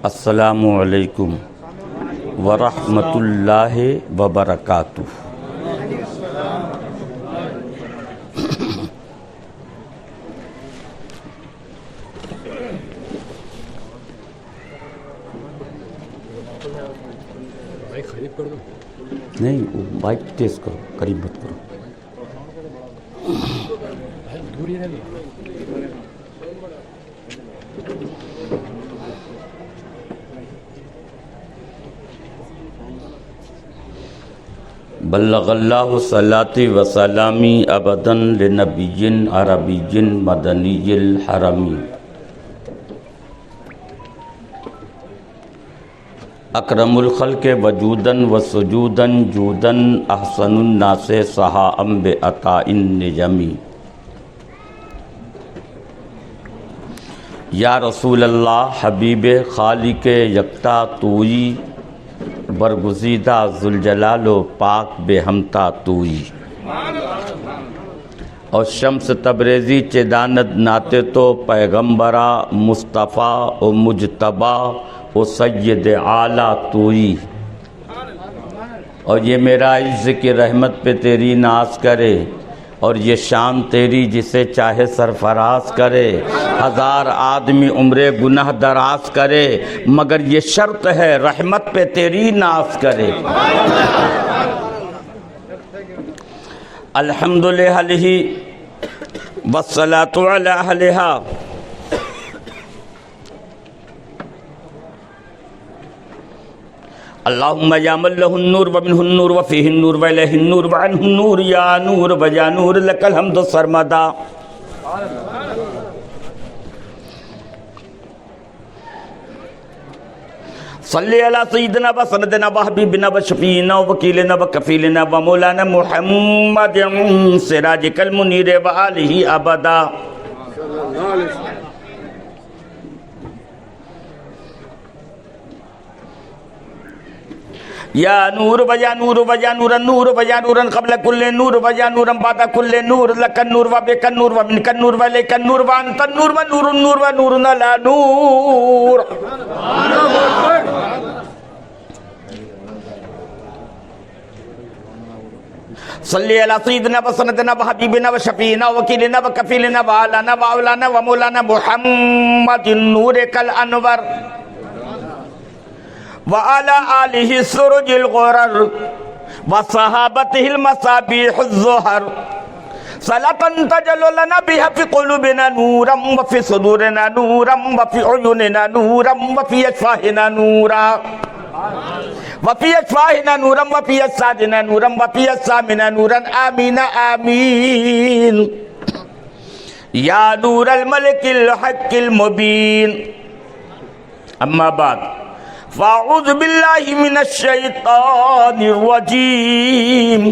السلام علیکم ورحمۃ اللہ وبرکاتہ۔ نہیں مائک تیز کرو، قریب مت کرو۔ بلغ اللہ صلاتی و سلامی ابداً لنبی عربی مدنی الحرمی، اکرم الخلق وجوداً و سجوداً جوداً احسن الناس سہاءً بعطاء النجمی۔ یا رسول اللہ حبیب خالق یکتا توئی، برگزیدہ ذوالجلال و پاک بے ہمتا توئی۔ اور شمس تبریزی چے داند ناتے تو پیغمبرا مصطفیٰ و مجتبہ و سید اعلیٰ توئی۔ اور یہ میرا عز کی رحمت پہ تیری ناز کرے، اور یہ شان تیری جسے چاہے سرفراز کرے۔ ہزار آدمی عمر گناہ دراز کرے، مگر یہ شرط ہے رحمت پہ تیری ناز کرے۔ الحمد للہ والصلاة علی اہلہا۔ اللہم یا من لہ النور ومنہ النور وفیہ النور وإلیہ النور وعنہ النور، یا نور ویا نور لک الحمد سرمدا۔ صلی علی سیدنا و سندنا و حبیبنا و شفیعنا و وکیلنا و کفیلنا و مولانا محمد سراجک المنیر و آلہ ابدا۔ یا نور ویا نور ویا نورا نور ویا نورا قبل کل نور ویا نورا بعد کل نور لک النور و بک النور و منک النور و لیک النور و انت النور و نور النور و نورنا لا نور۔ صلی علی سیدنا و سندنا و حبیبنا و شفیعنا و وکیلنا و کفیلنا و آلانا و اولانا و مولانا محمد النور کالانور وعلى آلہ السرج الغرر وصحابته المصابیح الزہر، صلاة تجل لنا بها في قلوبنا نورا وفي صدورنا نورا وفي عيوننا نورا وفي أشفاهنا نورا وفي أشفاهنا نورا وفي أجسادنا نورا وفي أجسامنا نورا آمين آمين يا نور الملك الحق المبين۔ أما بعد، فاعوذ باللہ من الشیطان الرجیم،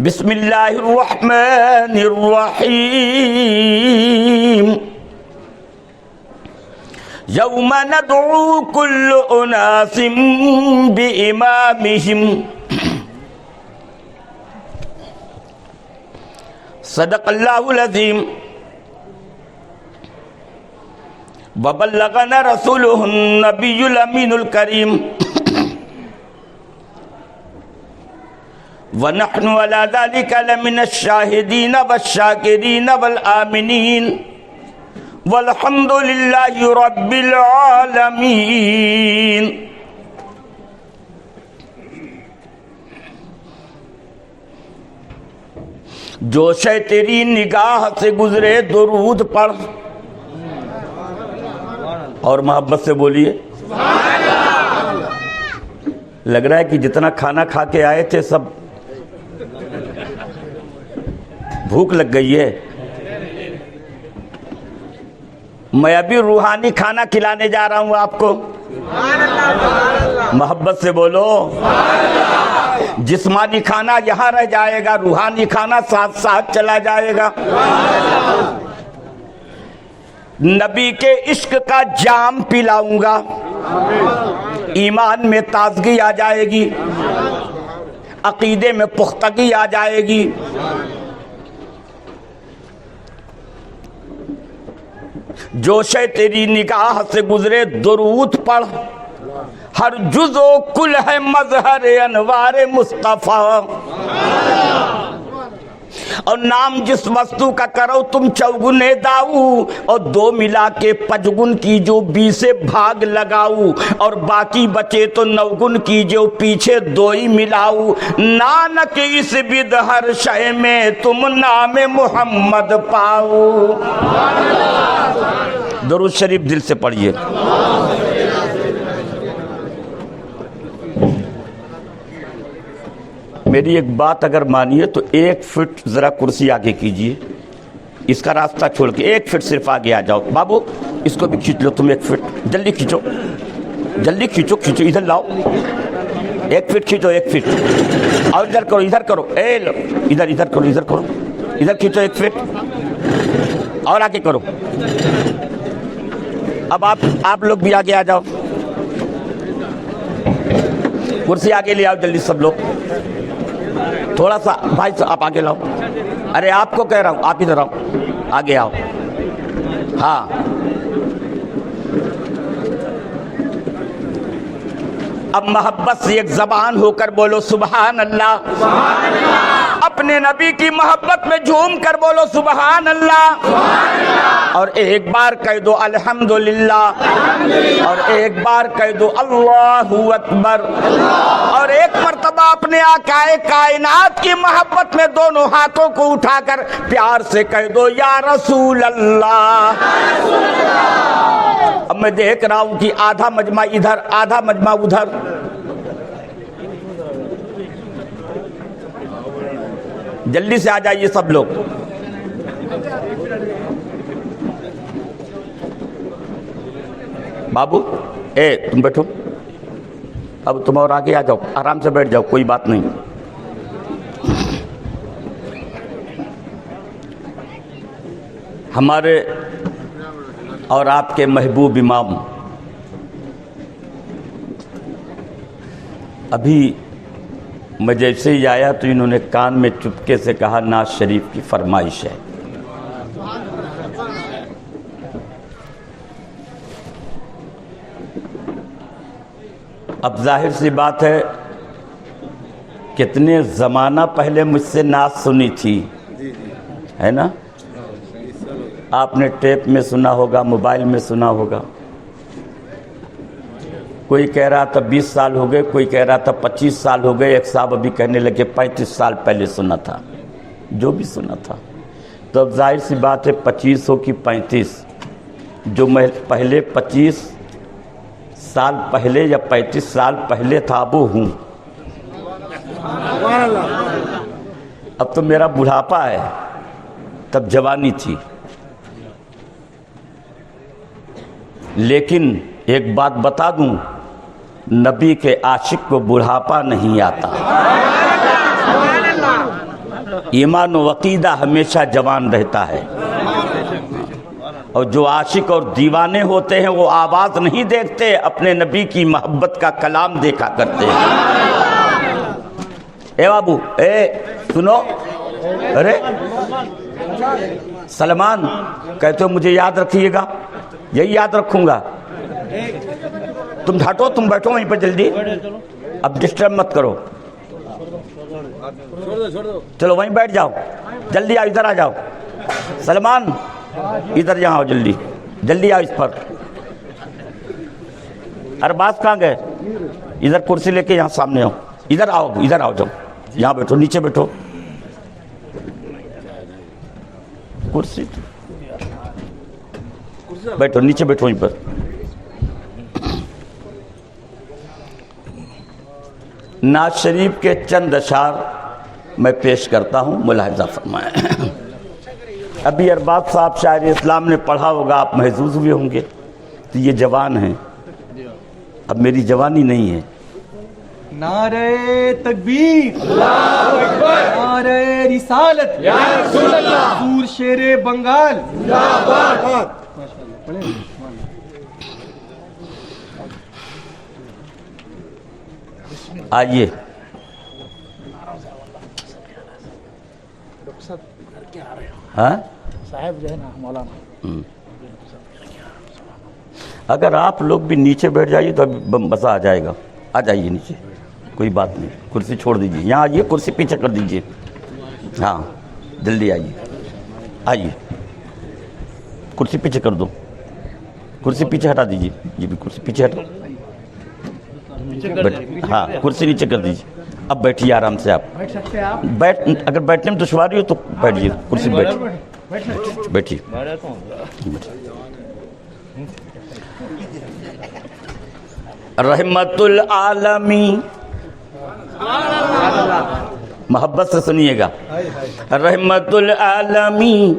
بسم اللہ الرحمن الرحیم۔ یوم ندعو کل اناس بامامہم، صدق اللہ العظیم۔ وبلغنا رسوله النبي الأمين الكريم، ونحن على ذلك لمن الشاهدين والشاكرين والآمنين، والحمد لله رب العالمين۔ جو شے تیری نگاہ سے گزرے درود پڑھ، اور محبت سے بولیے لگ رہا ہے کہ جتنا کھانا کھا کے آئے تھے سب بھوک لگ گئی ہے۔ میں ابھی روحانی کھانا کھلانے جا رہا ہوں آپ کو، محبت سے بولو۔ جسمانی کھانا یہاں رہ جائے گا، روحانی کھانا ساتھ ساتھ چلا جائے گا۔ نبی کے عشق کا جام پلاؤں گا، ایمان میں تازگی آ جائے گی۔ عقیدے میں پختگی آ جائے گی. جو شے تیری نگاہ سے گزرے درود پڑھ، ہر جز و کل ہے مظہر انوار مصطفیٰ. اور نام جس وستو کا کرو تم چوگنے داؤ، اور دو ملا کے پچگن کی جو 20 بھاگ لگاؤ، اور باقی بچے تو 9 کی جو پیچھے 2 ہی ملاؤ. نانک اس بد ہر شے میں تم نام محمد پاؤ. درود شریف دل سے پڑھیے. میری ایک بات اگر مانیے تو 1 فٹ ذرا کرسی آگے کیجئے، اس کا راستہ چھوڑ کے 1 فٹ صرف آگے آ جاؤ. بابو اس کو بھی کھینچ لو تم 1 فٹ، جلدی کھینچو، جلدی کھینچو، کھینچو ادھر لاؤ. 1 فٹ کھینچو، 1 فٹ. اور ادھر کرو، ادھر کرو، اے لو ادھر، ادھر کرو، ادھر کرو، ادھر کھینچو 1 فٹ اور آگے کرو. اب آپ لوگ بھی آگے آ جاؤ، کرسی آگے لے آؤ جلدی سب لوگ. تھوڑا سا بھائی آپ آگے لاؤ. ارے آپ کو کہہ رہا ہوں، آپ ادھر آؤ، آگے آؤ. ہاں اب محبت سے ایک زبان ہو کر بولو سبحان اللہ. اپنے نبی کی محبت میں جھوم کر بولو سبحان اللہ. اور ایک بار کہہ دو الحمدللہ، اور ایک بار کہہ دو اللہ اکبر. اور ایک مرتبہ اپنے آقا کائنات کی محبت میں دونوں ہاتھوں کو اٹھا کر پیار سے کہہ دو یا رسول اللہ. اب میں دیکھ رہا ہوں کہ آدھا مجمع ادھر، آدھا مجمع ادھر. جلدی سے آ جائیے سب لوگ. بابو اے تم بیٹھو، اب تم اور آگے آ جاؤ، آرام سے بیٹھ جاؤ، کوئی بات نہیں. ہمارے اور آپ کے محبوب امام ابھی میں جیسے ہی آیا تو انہوں نے کان میں چپکے سے کہا ناز شریف کی فرمائش ہے. اب ظاہر سی بات ہے کتنے زمانہ پہلے مجھ سے ناز سنی تھی، ہے نا؟ آپ نے ٹیپ میں سنا ہوگا، موبائل میں سنا ہوگا. کوئی کہہ رہا تھا 20 سال ہو گئے، کوئی کہہ رہا تھا 25 سال ہو گئے، ایک صاحب ابھی کہنے لگے 35 سال پہلے سنا تھا. جو بھی سنا تھا تو اب ظاہر سی بات ہے 25 ہو کہ 35، جو میں پہلے 25 سال پہلے یا 35 سال پہلے تھا وہ ہوں. اب تو میرا بڑھاپا ہے، تب جوانی تھی. لیکن ایک بات بتا دوں، نبی کے عاشق کو بڑھاپا نہیں آتا. ایمان و عقیدہ ہمیشہ جوان رہتا ہے. اور جو عاشق اور دیوانے ہوتے ہیں وہ آواز نہیں دیکھتے، اپنے نبی کی محبت کا کلام دیکھا کرتے ہیں. اے بابو اے سنو، ارے سلمان کہتے ہو مجھے یاد رکھیے گا، یہی یاد رکھوں گا. تم ہٹو، تم بیٹھو وہیں پہ جلدی، اب ڈسٹرب مت کرو. چلو وہیں بیٹھ جاؤ، جلدی آؤ، ادھر آ جاؤ. سلمان ادھر یہاں آؤ، جلدی جلدی آؤ اس پر. ارباز کہاں گئے؟ ادھر کرسی لے کے یہاں سامنے آؤ، ادھر آؤ، ادھر آؤ، جاؤ یہاں بیٹھو، نیچے بیٹھو. کرسی بیٹھو، نیچے بیٹھو وہیں پر. ناز شریف کے چند اشعار میں پیش کرتا ہوں، ملاحظہ فرمائیں. ابھی ارباب صاحب شاعر اسلام نے پڑھا ہوگا، آپ محظوظ ہوئے ہوں گے. تو یہ جوان ہیں، اب میری جوانی نہیں ہے. نعرہ تکبیر، اللہ اکبر، نعرہ رسالت، یا رسول اللہ، حضور شیر بنگال، زندہ باد. آئیے ہاں صاحب جو ہے نا مولانا اگر آپ لوگ بھی نیچے بیٹھ جائیے تو ابھی مزہ آ جائے گا. آ جائیے نیچے, کوئی بات نہیں, کرسی چھوڑ دیجیے, یہاں آئیے, کرسی پیچھے کر دیجیے. ہاں جلدی آئیے, آئیے, کرسی پیچھے کر دو, کرسی پیچھے ہٹا دیجیے. یہ بھی کرسی پیچھے ہٹا, ہاں کرسی نیچے کر دیجیے. اب بیٹھیے آرام سے. آپ بیٹھ سکتے ہیں آپ. اگر بیٹھنے میں دشواری ہو تو بیٹھیے, کرسی بیٹھیے. رحمت العالمین, محبت سے سنیے گا. رحمت العالمین,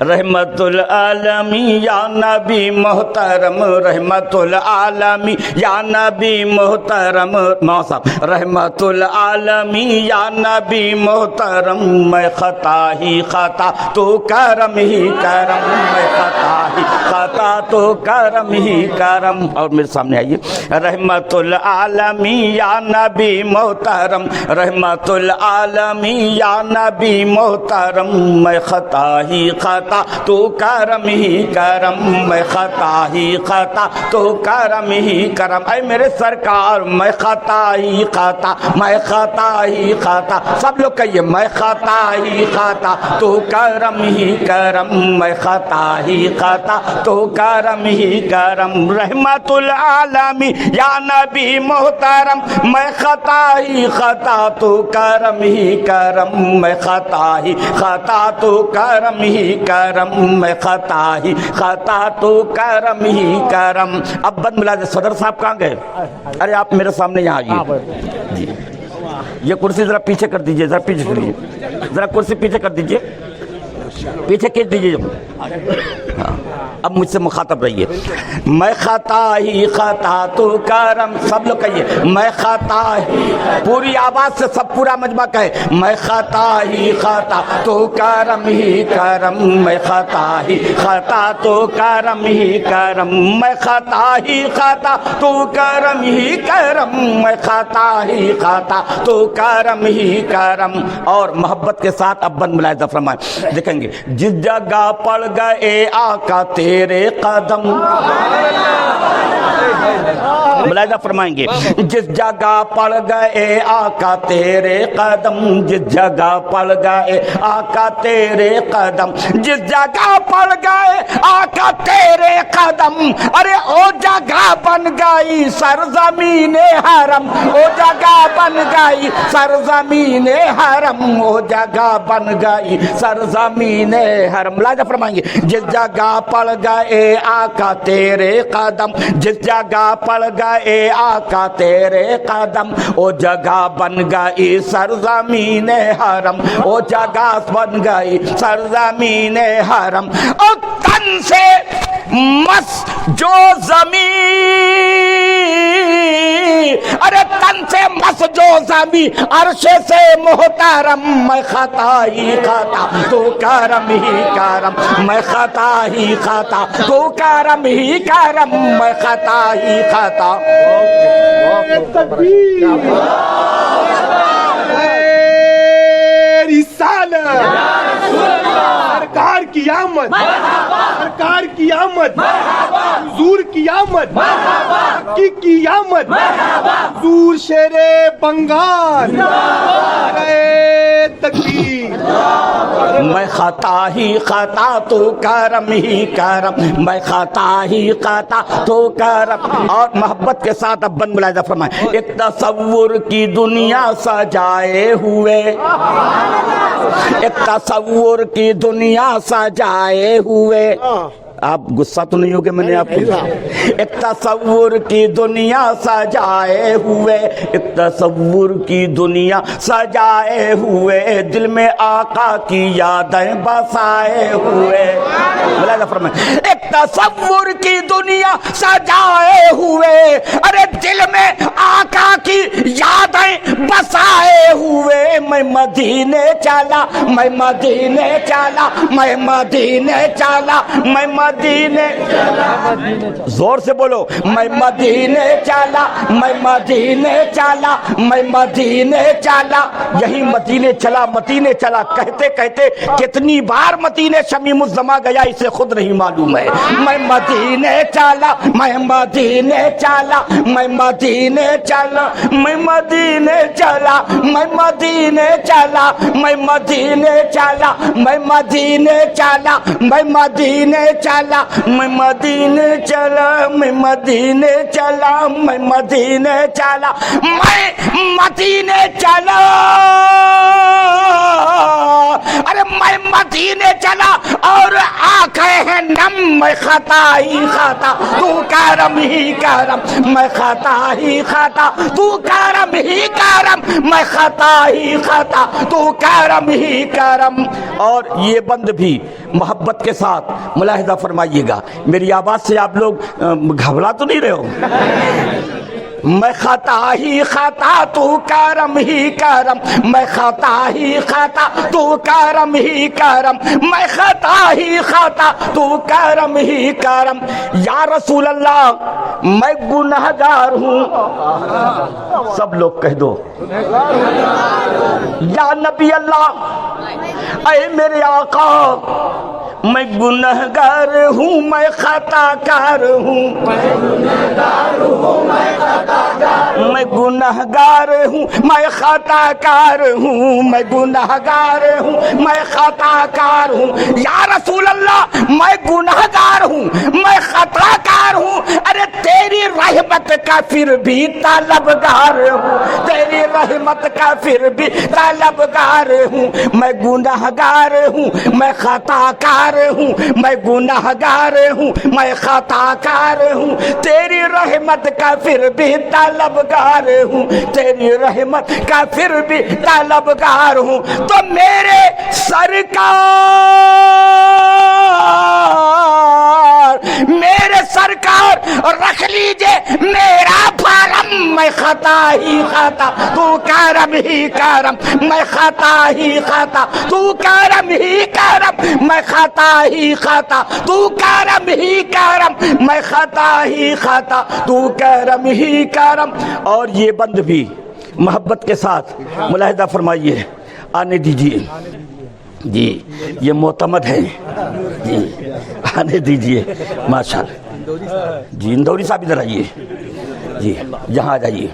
رحمت العالمین یا نبی محترم, رحمت العالمین یا نبی محترم. موسم رحمت العالمین یا نبی محترم, میں خطا ہی خطا تو کرم ہی کرم, میں خطا ہی خطا تو کرم ہی کرم. اور میرے سامنے آئیے. رحمت العالمین یا نبی محترم, رحمت العالمین یا نبی محترم, میں خطا ہی خطا تو کرم ہی کرم, میں خطا ہی خطا تو کرم ہی کرم. اے میرے سرکار میں خطا ہی خطا, میں خطا ہی خطا. سب لوگ کہیے میں خطا ہی خطا تو کرم ہی کرم, میں خطا ہی خطا تو کرم ہی کرم. رحمت العالمین یا نبی محترم, میں خطا ہی خطا تو کرم ہی کرم, میں خطا ہی خطا تو کرم ہی کرم, میں خطا ہی خطا تو کرم ہی کرم. اب بند ملا دے. صدر صاحب کہاں گئے؟ ارے آپ میرے سامنے یہاں آئیے. جی یہ کرسی ذرا پیچھے کر دیجئے, ذرا پیچھے کریے, ذرا کرسی پیچھے کر دیجئے, پیچھے کھینچ دیجئے. ہاں اب مجھ سے مخاطب رہیے. میں خطا ہی خطا تو کرم. سب لوگ کہیے میں خطا ہی, پوری آواز سے سب پورا مجمع کہے میں خطا ہی خطا تو کرم ہی کرم, میں خطا ہی خطا تو کرم ہی کرم, میں خطا ہی خطا تو کرم ہی کرم, میں خطا ہی خطا تو کرم ہی کرم. اور محبت کے ساتھ اب بند ملاحظہ فرمائیں. دیکھیں گے جس جگہ پڑ گئے آقا تیرے قدم, ملاحظہ فرمائیں گے جس جگہ پڑ گئے آقا تیرے قدم, جس جگہ پڑ گئے آقا تیرے قدم, جس جگہ پڑ گئے آقا تیرے قدم. ارے او جگہ بن گئی سرزمین حرم, او جگہ بن گئی سرزمین حرم, او جگہ بن گئی سرزمین حرم. ملاحظہ فرمائیں گے جس جگہ پڑ گئے آقا تیرے قدم, جس جگہ پڑ گئے آقا تیرے قدم, او جگہ بن گئی سرزمین حرم, او جگہ بن گئی سرزمین حرم. او تن سے مس جو زمین, ارے تن سے مس جو زمین عرش سے محترم, میں خطا ہی خطا تو کرم ہی کرم, میں خطا ہی خطا تو کرم ہی کرم, میں خطا ہی خطا. سرکار کی آمد, سرکار کی آمد, حضور کی آمد, کی آمد, حضور شیر بنگال, تکبیر. میں خطا ہی خطا تو کرم ہی کرم, میں خطا ہی خطا تو کرم. اور محبت کے ساتھ اب بند ملاحظہ فرمائیں. ایک تصور کی دنیا سجائے ہوئے, ایک تصور کی دنیا سجائے ہوئے. آپ غصہ تو نہیں ہوگے میں نے آپ کو. ایک تصور کی دنیا سجائے ہوئے, ایک تصور کی دنیا سجائے ہوئے, دل میں آقا کی یادیں بسائے ہوئے. ملاحظہ فرمائیں ایک تصور کی دنیا سجائے ہوئے, ارے دل میں آقا کی یادیں بسائے ہوئے. میں مدینے چلا, میں مدینے چلا, میں مدینے چلا, میں مدینے زور سے بولو میں مدینے چلا میں مدینے چلا میں مدینے چلا یہی مدینے چلا مدینے چلا کہتے کہتے کتنی بار مدینے شمیم الزما گیا اسے خود نہیں معلوم ہے میں مدینے چلا میں مدینے چلا میں مدینے چلا میں مدینے چلا میں مدینے چلا میں مدینے چلا میں مدینے چلا میں مدینے چلا میں مدینے چلا میں مدینے چلا میں مدینے چلا میں مدینے چلا ارے میں مدینے چلا اور آنکھیں ہیں نم میں خطا ہی خطا تو کرم ہی کرم میں خطا ہی خطا تو کرم ہی کرم میں خطا ہی خطا تو کرم ہی کرم اور یہ بند بھی محبت کے ساتھ ملاحظہ فرمائیے گا میری آواز سے آپ لوگ گھبرا تو نہیں رہے ہو میں خطا ہی خطا تو کرم ہی کرم میں خطا ہی خطا تو کرم ہی کرم میں خطا ہی خطا تو کرم ہی کرم یا رسول اللہ میں گنہگار ہوں سب لوگ کہہ دو یا نبی اللہ اے میرے آقا میں گنہگار ہوں میں خطا کار ہوں میں گنہگار ہوں میں خطا کار ہوں میں گنہگار ہوں میں خطا کار ہوں یا رسول اللہ میں گنہگار ہوں میں خطا کار ہوں ارے تیری رحمت کا پھر بھی طلبگار ہوں تیری رحمت کا پھر بھی طلبگار ہوں میں گنہگار ہوں میں خطا کار ہوں میں گنہگار ہوں میں خطا کار ہوں تیری رحمت کا پھر بھی طلبگار ہوں تیری رحمت کا پھر بھی طلبگار ہوں تو میرے سرکار رکھ لیجئے میرا فارم میں خطا ہی خطا تو کرم ہی کرم میں خطا ہی خطا تو کرم ہی کرم میں خطا ہی خطا تو کرم ہی کرم میں خطا ہی خطا تو کرم ہی کرم اور یہ بند بھی محبت کے ساتھ ملاحظہ فرمائیے آنے دیجئے جی یہ معتمد ہے جی آنے دیجئے ماشاءاللہ جی اندوری صاحب ادھر آئیے جی یہاں آ جائیے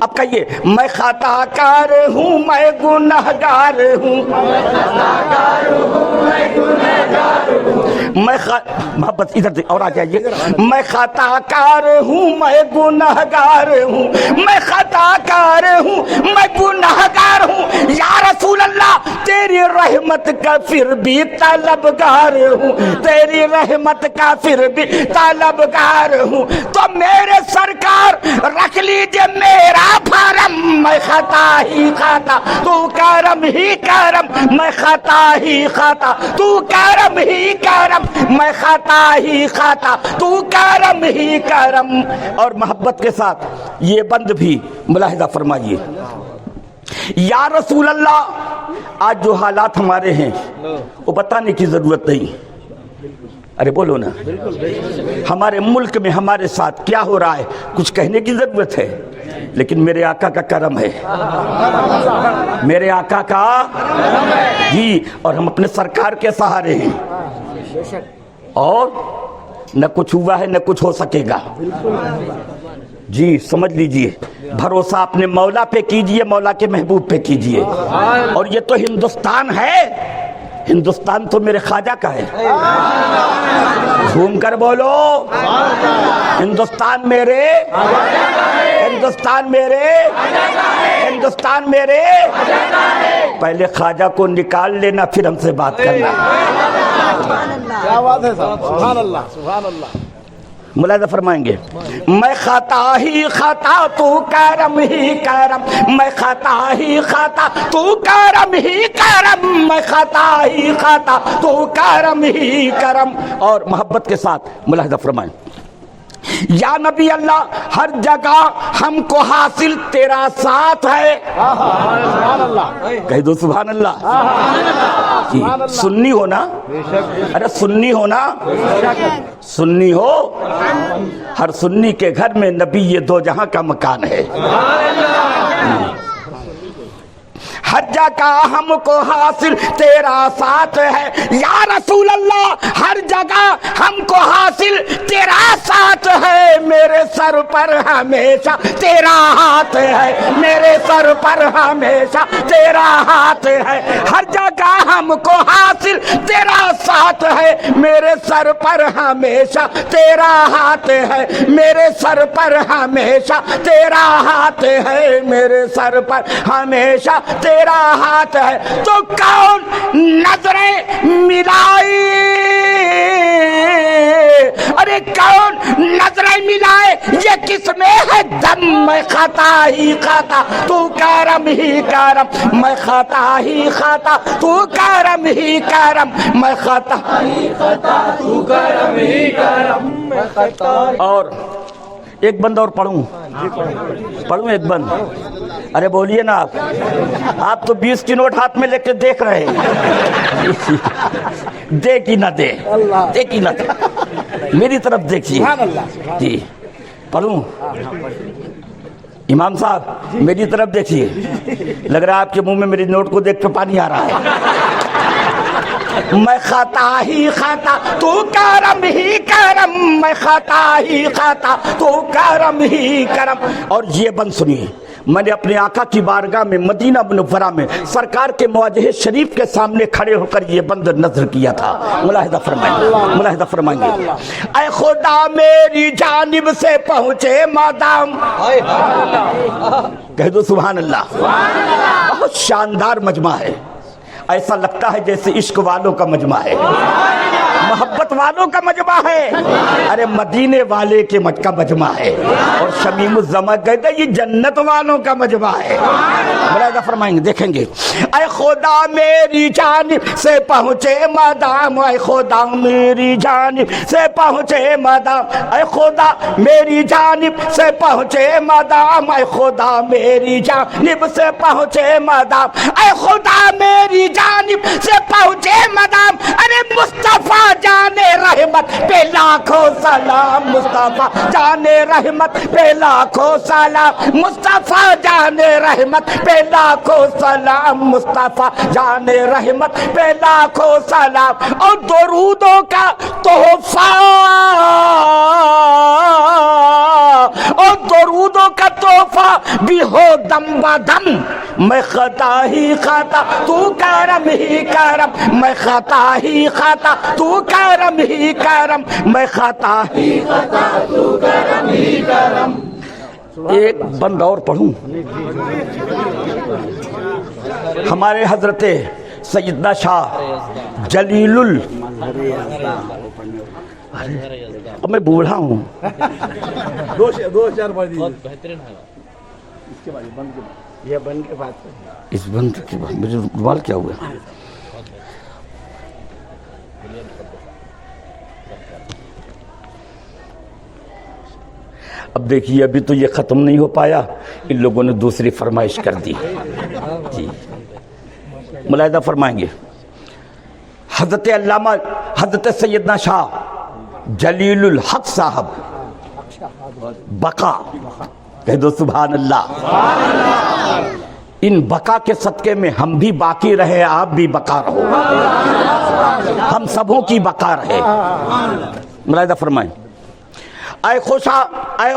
اب کہیے میں خطا کار ہوں میں گنہگار ہوں میں محبت ادھر اور آ جائیے میں خطا کار ہوں میں گنہگار ہوں میں خطا کار ہوں میں گنہگار ہوں یا رسول اللہ تیری رحمت کا پھر بھی طلبگار ہوں تیری رحمت کا پھر بھی طلبگار ہوں تو میرے سرکار رکھ لیجئے میرا فارم میں خطا ہی خطا تو کرم ہی کرم میں خطا ہی خطا تو کرم ہی کرم میں خطا ہی خطا تو کرم ہی کرم اور محبت کے ساتھ یہ بند بھی ملاحظہ فرمائیے یا رسول اللہ آج جو حالات ہمارے ہیں وہ بتانے کی ضرورت نہیں ارے بولو نا ہمارے ملک میں ہمارے ساتھ کیا ہو رہا ہے کچھ کہنے کی ضرورت ہے لیکن میرے آقا کا کرم ہے میرے آقا کا جی اور ہم اپنے سرکار کے سہارے ہیں اور نہ کچھ ہوا ہے نہ کچھ ہو سکے گا جی سمجھ لیجئے بھروسہ اپنے مولا پہ کیجئے مولا کے محبوب پہ کیجئے اور یہ تو ہندوستان ہے ہندوستان تو میرے خواجہ کا ہے جھوم کر بولو ہندوستان میرے ہندوستان میرے ہندوستان میرے پہلے خواجہ کو نکال لینا پھر ہم سے بات کرنا کیا بات ہے صاحب سبحان اللہ سبحان اللہ ملاحظہ فرمائیں گے میں خطا ہی خطا تو کرم ہی کرم میں خطا ہی خطا تو کرم ہی کرم میں خطا ہی خطا تو کرم ہی کرم اور محبت کے ساتھ ملاحظہ فرمائیں یا نبی اللہ ہر جگہ ہم کو حاصل تیرا ساتھ ہے. سبحان اللہ. کہہ دو سبحان اللہ. جی سنی ہو نا, ارے سنی ہو نا, سنی ہو. ہر سنی کے گھر میں نبی یہ دو جہاں کا مکان ہے. ہر جگہ ہم کو حاصل تیرا ساتھ ہے یا رسول اللہ, ہر جگہ ہم کو حاصل تیرا ساتھ ہے. میرے سر پر ہمیشہ تیرا ہاتھ ہے, میرے سر پر ہمیشہ تیرا ہاتھ ہے. ہر جگہ ہم کو حاصل تیرا ساتھ ہے, میرے سر پر ہمیشہ تیرا ہاتھ ہے, میرے سر پر ہمیشہ تیرا ہاتھ ہے, میرے سر پر ہمیشہ تیرا ہاتھ ہے. تو کون نظریں ملائی, ارے کون نظریں ملائے, یہ کس میں ہے دم. میں خطا ہی خطا تو کرم ہی کرم, میں خطا ہی خطا تو کرم ہی کرم, میں خطا ہی خطا تو کرم ہی کرم, میں خطا. اور ایک بند اور پڑھوں ایک بند. ارے بولیے نا آپ تو 20 کی نوٹ ہاتھ میں لے کے دیکھ رہے ہیں. دے کی نہ دے, دے کی نہ دے, میری طرف دیکھیے. جی پڑھوں. امام صاحب میری طرف دیکھیے. لگ رہا ہے آپ کے منہ میں میری نوٹ کو دیکھ کے پانی آ رہا ہے. میں خطا ہی خطا تو کرم ہی کرم, میں خطا ہی خطا تو کرم ہی کرم. اور یہ بند سنیے, میں نے اپنے آقا کی بارگاہ میں مدینہ منورہ میں سرکار کے مواجہ شریف کے سامنے کھڑے ہو کر یہ بند نظر کیا تھا. ملاحظہ فرمائیں گے. اے خدا میری جانب سے پہنچے مادام, کہہ دو سبحان اللہ. بہت شاندار مجمع ہے, ایسا لگتا ہے جیسے عشق والوں کا مجمع ہے, محبت والوں کا مجمع ہے. ارے مدینے والے کے کا مجمع ہے. اور شمیم الزمان کہتے ہیں یہ جنت والوں کا مجمع ہے. ملاحظہ فرمائیں گے, دیکھیں گے. اے خدا میری جانب سے پہنچے مادام, اے خدا میری جانب سے پہنچے مادام, اے خدا میری جانب سے پہنچے مادام, اے خدا میری جانب سے پہنچے مادام, اے خدا میری جانب سے پہنچے مادام. ارے مصطفیٰ جانے رحمت پہ لاکھوں سلام, مصطفیٰ جانے رحمت پہ لاکھوں سلام, مصطفیٰ جانے رحمت پہ لاکھوں سلام, مصطفیٰ جانے رحمت پہ لاکھوں سلام. اور درودوں کا تحفہ, اور درودوں کا تحفہ بھی ہو دم بدم. میں خطا ہی خطا تو کرم ہی کرم, میں خطا ہی خطا تو کرم ہی کرم, میں خطا ہی خطا تو کرم ہی کرم. ایک بند اور پڑھوں. ہمارے حضرت سیدنا شاہ جلیل اب میں بوڑھا ہوں, دو چار پڑھ دیجیے. یہ بند کے بعد اس بند کے بعد مجھے رومال کیا ہوا. اب دیکھیے ابھی تو یہ ختم نہیں ہو پایا, ان لوگوں نے دوسری فرمائش کر دی. جی ملاحظہ فرمائیں گے. حضرت علامہ حضرت سیدنا شاہ جلیل الحق صاحب بقا, کہہ دو سبحان اللہ. ان بقا کے صدقے میں ہم بھی باقی رہے, آپ بھی بقا رہو, ہم سبوں کی بقا رہے. ملاحظہ فرمائیں. اے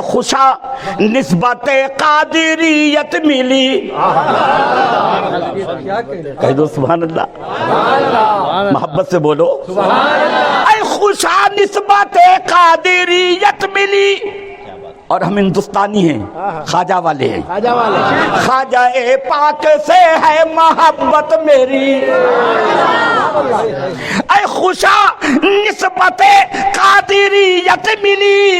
خوشا نسبت قادریت ملی, کہہ دو سبحان اللہ, محبت سے بولو. اے خوشا نسبت قادریت ملی, اور ہم ہندوستانی ہیں, خواجہ والے ہیں. خواجہ پاک سے ہے محبت میری. اے خوشا نسبت قادریت ملی,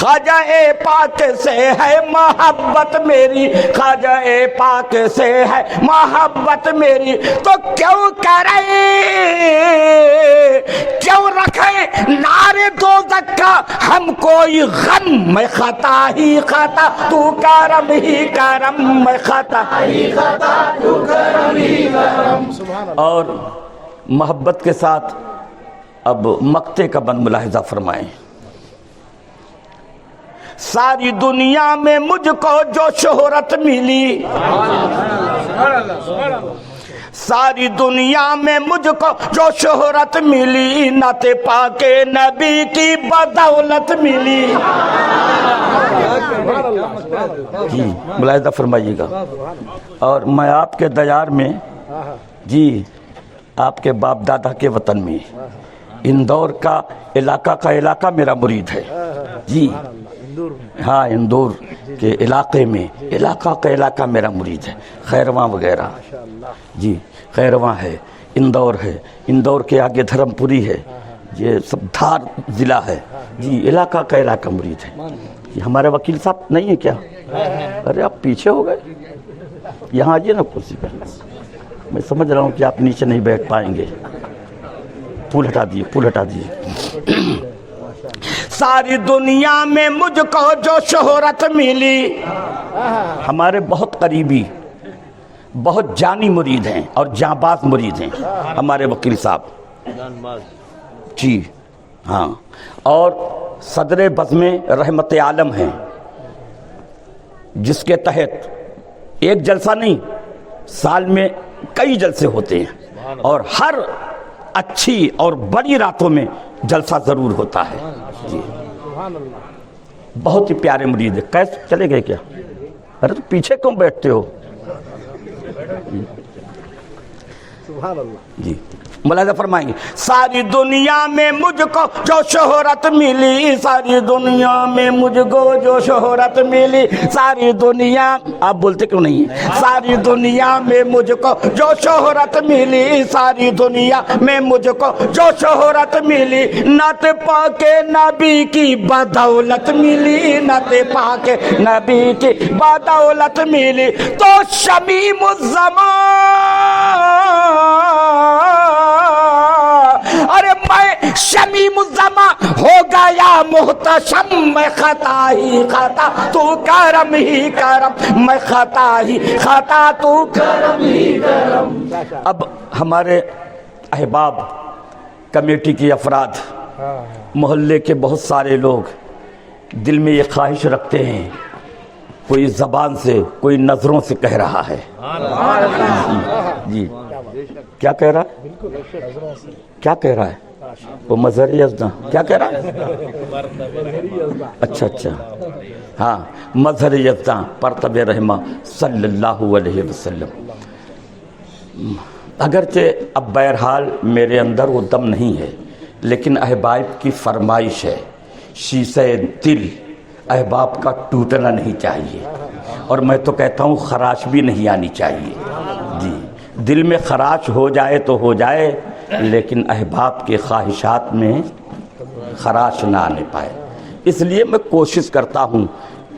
خواجہ پاک سے ہے محبت میری، خواجہ پاک سے ہے محبت میری، تو کیوں کرے کیوں رکھے نعرے دوزخ کا ہم کوئی غم، میں خطا ہی خطا تو کرم ہی کرم، میں خطا ہی خطا تو کرم ہی کرم۔ اور محبت کے ساتھ اب مقطع کا بند ملاحظہ فرمائیں۔ ساری دنیا میں مجھ کو جو شہرت ملی، ساری دنیا میں مجھ کو جو شہرت ملی، نعت پاک نبی کی بدولت ملی۔ جی ملاحظہ فرمائیے گا۔ اور میں آپ کے دیار میں، جی آپ کے باپ دادا کے وطن میں، اندور کا علاقہ میرا مرید ہے، جی ہاں اندور کے علاقے میں، علاقہ میرا مرید ہے، خیرواں وغیرہ، جی خیرواں ہے، اندور ہے، اندور کے آگے دھرم پوری ہے، یہ سب دھار ضلع ہے، جی علاقہ مرید ہے۔ یہ ہمارے وکیل صاحب نہیں ہے کیا؟ ارے آپ پیچھے ہو گئے، یہاں آئیے نا کرسی پر، میں سمجھ رہا ہوں کہ آپ نیچے نہیں بیٹھ پائیں گے، پھول ہٹا دیے۔ ساری دنیا میں مجھ کو جو شہرت ملی، ہمارے بہت قریبی، بہت جانی مرید ہیں اور جاں باز مرید ہیں ہمارے وکیل صاحب، جی ہاں، اور صدر بزم رحمت عالم ہیں، جس کے تحت ایک جلسہ نہیں، سال میں کئی جلسے ہوتے ہیں، اور ہر اچھی اور بڑی راتوں میں جلسہ ضرور ہوتا ہے، جی بہت ہی پیارے مرید ہے۔ کیسے چلے گئے کیا؟ ارے تو پیچھے کیوں بیٹھتے ہو؟ جی ملاحظہ فرمائیں گے۔ ساری دنیا میں مجھ کو جو شہرت ملی، ساری دنیا میں مجھ کو جو شہرت ملی، ساری دنیا، آپ بولتے کیوں نہیں ہیں؟ ساری دنیا میں مجھ کو جو شہرت ملی، ساری دنیا میں مجھ کو جو شہرت ملی، نعت پاک نبی کی بدولت ملی، نعت پاک نبی کی بدولت ملی، تو شمیم الزمان، ارے میں شمیم الزمان ہو گیا محتشم، میں خطا ہی خطا تو کرم ہی کرم، میں خطا ہی خطا تو کرم ہی کرم۔ اب ہمارے احباب، کمیٹی کے افراد، محلے کے بہت سارے لوگ دل میں یہ خواہش رکھتے ہیں، کوئی زبان سے، کوئی نظروں سے کہہ رہا ہے، جی کیا کہہ رہا ہے؟ کیا کہہ رہا ہے وہ؟ مظہر یزداں کیا کہہ رہا ہے؟ اچھا ہاں، مظہر یزداں پرتب رحمہ صلی اللہ علیہ وسلم۔ اگرچہ اب بہرحال میرے اندر وہ دم نہیں ہے، لیکن احباب کی فرمائش ہے، شیشہ دل احباب کا ٹوٹنا نہیں چاہیے، اور میں تو کہتا ہوں خراش بھی نہیں آنی چاہیے، جی دل میں خراش ہو جائے تو ہو جائے، لیکن احباب کے خواہشات میں خراش نہ آنے پائے۔ اس لیے میں کوشش کرتا ہوں،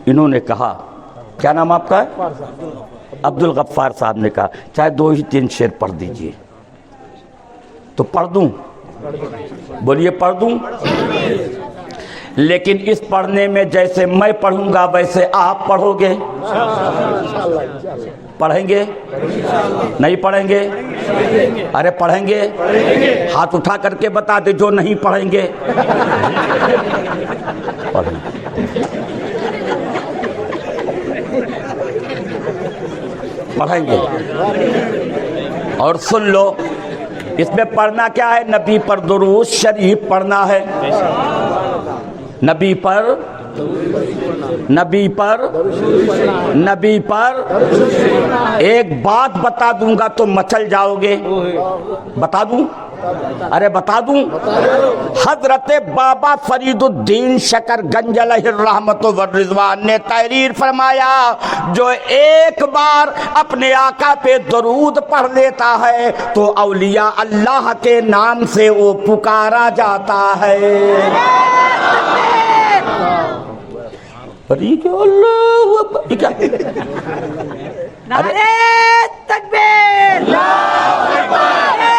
انہوں نے کہا، کیا نام آپ کا ہے؟ عبد الغفار صاحب نے کہا چاہے 2 ہی 3 شعر پڑھ دیجئے، تو پڑھ دوں؟ بولیے پڑھ دوں؟ لیکن اس پڑھنے میں جیسے میں پڑھوں گا ویسے آپ پڑھو گے؟ پڑھیں گے؟ نہیں پڑھیں گے؟ ارے پڑھیں گے؟ ہاتھ اٹھا کر کے بتا دے جو نہیں پڑھیں گے۔ پڑھیں گے؟ اور سن لو، اس میں پڑھنا کیا ہے؟ نبی پر درود شریف پڑھنا ہے، نبی پر ایک بات بتا دوں گا تو مچل جاؤ گے، بتا دوں؟ ارے بتا دوں؟ حضرت بابا فرید الدین شکر گنج علیہ الرحمت والرضوان نے تحریر فرمایا، جو ایک بار اپنے آقا پہ درود پڑھ لیتا ہے تو اولیاء اللہ کے نام سے وہ پکارا جاتا ہے۔ اور یہ کیا اللہ اکبر، یہ کیا؟ نعرے تکبیر، نعرے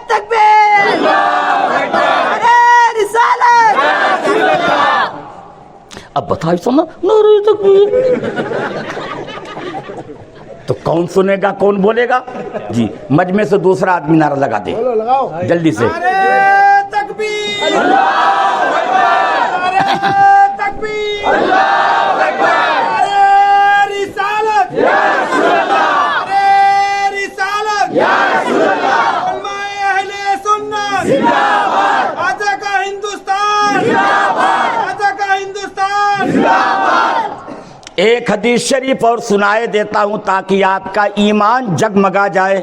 تکبیر، نعرے رسالت۔ اب بتائی سننا نعرے تکبیر، تو کون سنے گا، کون بولے گا؟ جی مجمع سے دوسرا آدمی نعرہ لگا دے لگاؤ جلدی سے۔ نعرے تکبیر، نعرے تکبیر، نعرے رسالت، نعرے رسالت، علماء اہل سنت، آجا کا ہندوستان، آجا کا ہندوستان۔ ایک حدیث شریف اور سنائے دیتا ہوں تاکہ آپ کا ایمان جگمگا جائے۔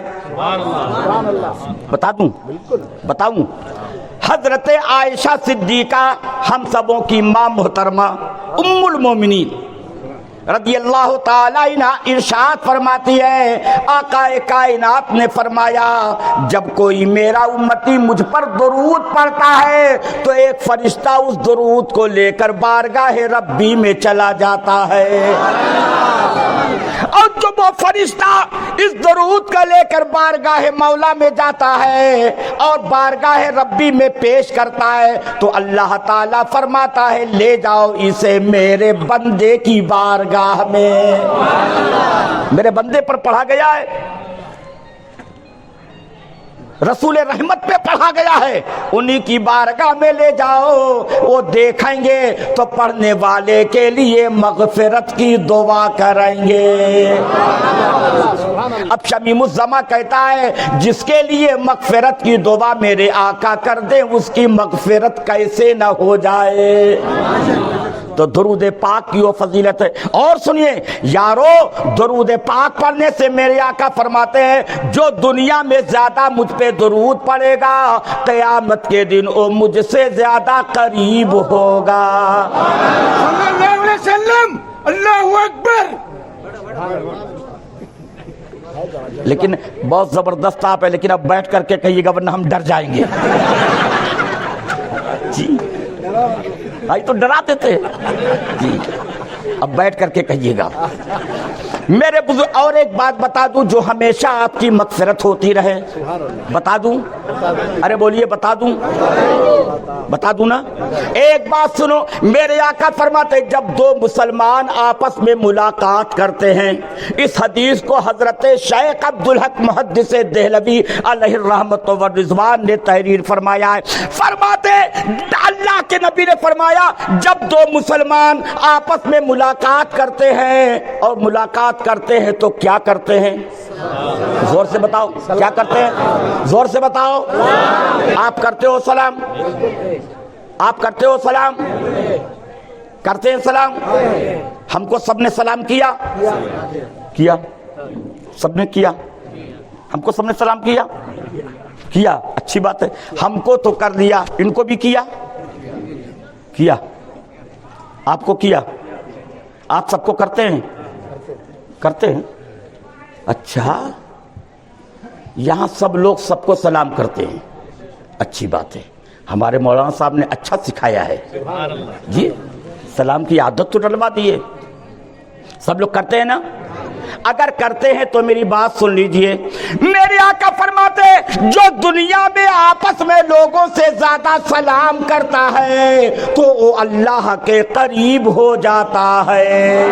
بتا دوں، بتاؤں؟ حضرت عائشہ صدیقہ ہم سبوں کی ماں محترمہ ام المومنین رضی اللہ تعالیٰ عنہ ارشاد فرماتی ہے، آقا کائنات نے فرمایا جب کوئی میرا امتی مجھ پر درود پڑھتا ہے تو ایک فرشتہ اس درود کو لے کر بارگاہ ربی میں چلا جاتا ہے، اور جب وہ فرشتہ اس درود کا لے کر بارگاہ مولا میں جاتا ہے اور بارگاہ ربی میں پیش کرتا ہے تو اللہ تعالیٰ فرماتا ہے لے جاؤ اسے میرے بندے کی بارگاہ میں، میرے بندے پر پڑھا گیا ہے، رسول رحمت پہ پڑھا گیا ہے، انہی کی بارگاہ میں لے جاؤ، وہ دیکھیں گے تو پڑھنے والے کے لیے مغفرت کی دعا کریں گے۔ اب شمیم الزما کہتا ہے جس کے لیے مغفرت کی دعا میرے آقا کر دیں اس کی مغفرت کیسے نہ ہو جائے؟ تو درود پاک کی وہ فضیلت ہے۔ اور سنیے یارو، درود پاک پڑھنے سے میرے آقا فرماتے ہیں جو دنیا میں زیادہ مجھ پہ درود پڑے گا قیامت کے دن وہ مجھ سے زیادہ قریب ہوگا۔ صلی اللہ علیہ وسلم، اللہ اکبر۔ لیکن بہت زبردست آپ ہے، لیکن اب بیٹھ کر کے کہیے گا ورنہ ہم ڈر جائیں گے۔ جی بھائی تو ڈراتے تھے جی، اب بیٹھ کر کے کہیے گا۔ میرے بزرگ اور ایک بات بتا دوں جو ہمیشہ آپ کی مغفرت ہوتی رہے، بتا دوں؟ ارے بولیے بتا دوں؟ بتا دوں نا؟ ایک بات سنو، میرے آقا فرماتے جب دو مسلمان آپس میں ملاقات کرتے ہیں، اس حدیث کو حضرت شیخ عبدالحق محدث دہلوی علیہ الرحمت والرضوان نے تحریر فرمایا ہے، فرماتے اللہ کے نبی نے فرمایا جب دو مسلمان آپس میں ملاقات کرتے ہیں اور ملاقات کرتے ہیں تو کیا کرتے ہیں؟ زور سے بتاؤ کیا کرتے ہیں؟ زور سے بتاؤ۔ آپ کرتے ہو سلام؟ آپ کرتے ہو سلام؟ کرتے ہیں سلام؟ ہم کو سب نے سلام کیا؟ کیا؟ سب نے کیا؟ ہم کو سب نے سلام کیا؟ کیا؟ اچھی بات ہے، ہم کو تو کر دیا، ان کو بھی کیا؟ کیا؟ آپ کو کیا؟ آپ سب کو کرتے ہیں؟ کرتے ہیں؟ اچھا، یہاں سب لوگ سب کو سلام کرتے ہیں، اچھی بات ہے، ہمارے مولانا صاحب نے اچھا سکھایا ہے جی، سلام کی عادت تو ڈلوا دی ہے، سب لوگ کرتے ہیں نا؟ اگر کرتے ہیں تو میری بات سن لیجئے، میرے آقا فرماتے جو دنیا میں آپس میں لوگوں سے زیادہ سلام کرتا ہے تو وہ اللہ کے قریب ہو جاتا ہے۔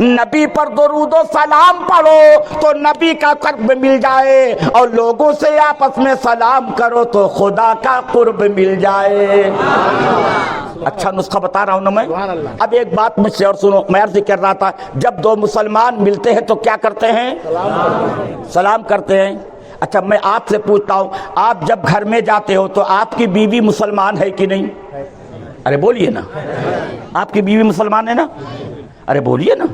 نبی پر درود و سلام پڑھو تو نبی کا قرب مل جائے، اور لوگوں سے آپس میں سلام کرو تو خدا کا قرب مل جائے۔ اچھا نسخہ بتا رہا ہوں نا میں۔ اب ایک بات مجھ سے اور سنو، میں عرض کر رہا تھا جب دو مسلمان ملتے ہیں تو کیا کرتے ہیں؟ سلام کرتے ہیں۔ اچھا میں آپ سے پوچھتا ہوں، آپ جب گھر میں جاتے ہو تو آپ کی بیوی مسلمان ہے کہ نہیں؟ ارے بولیے نا، آپ کی بیوی مسلمان ہے نا؟ ارے بولیے نا۔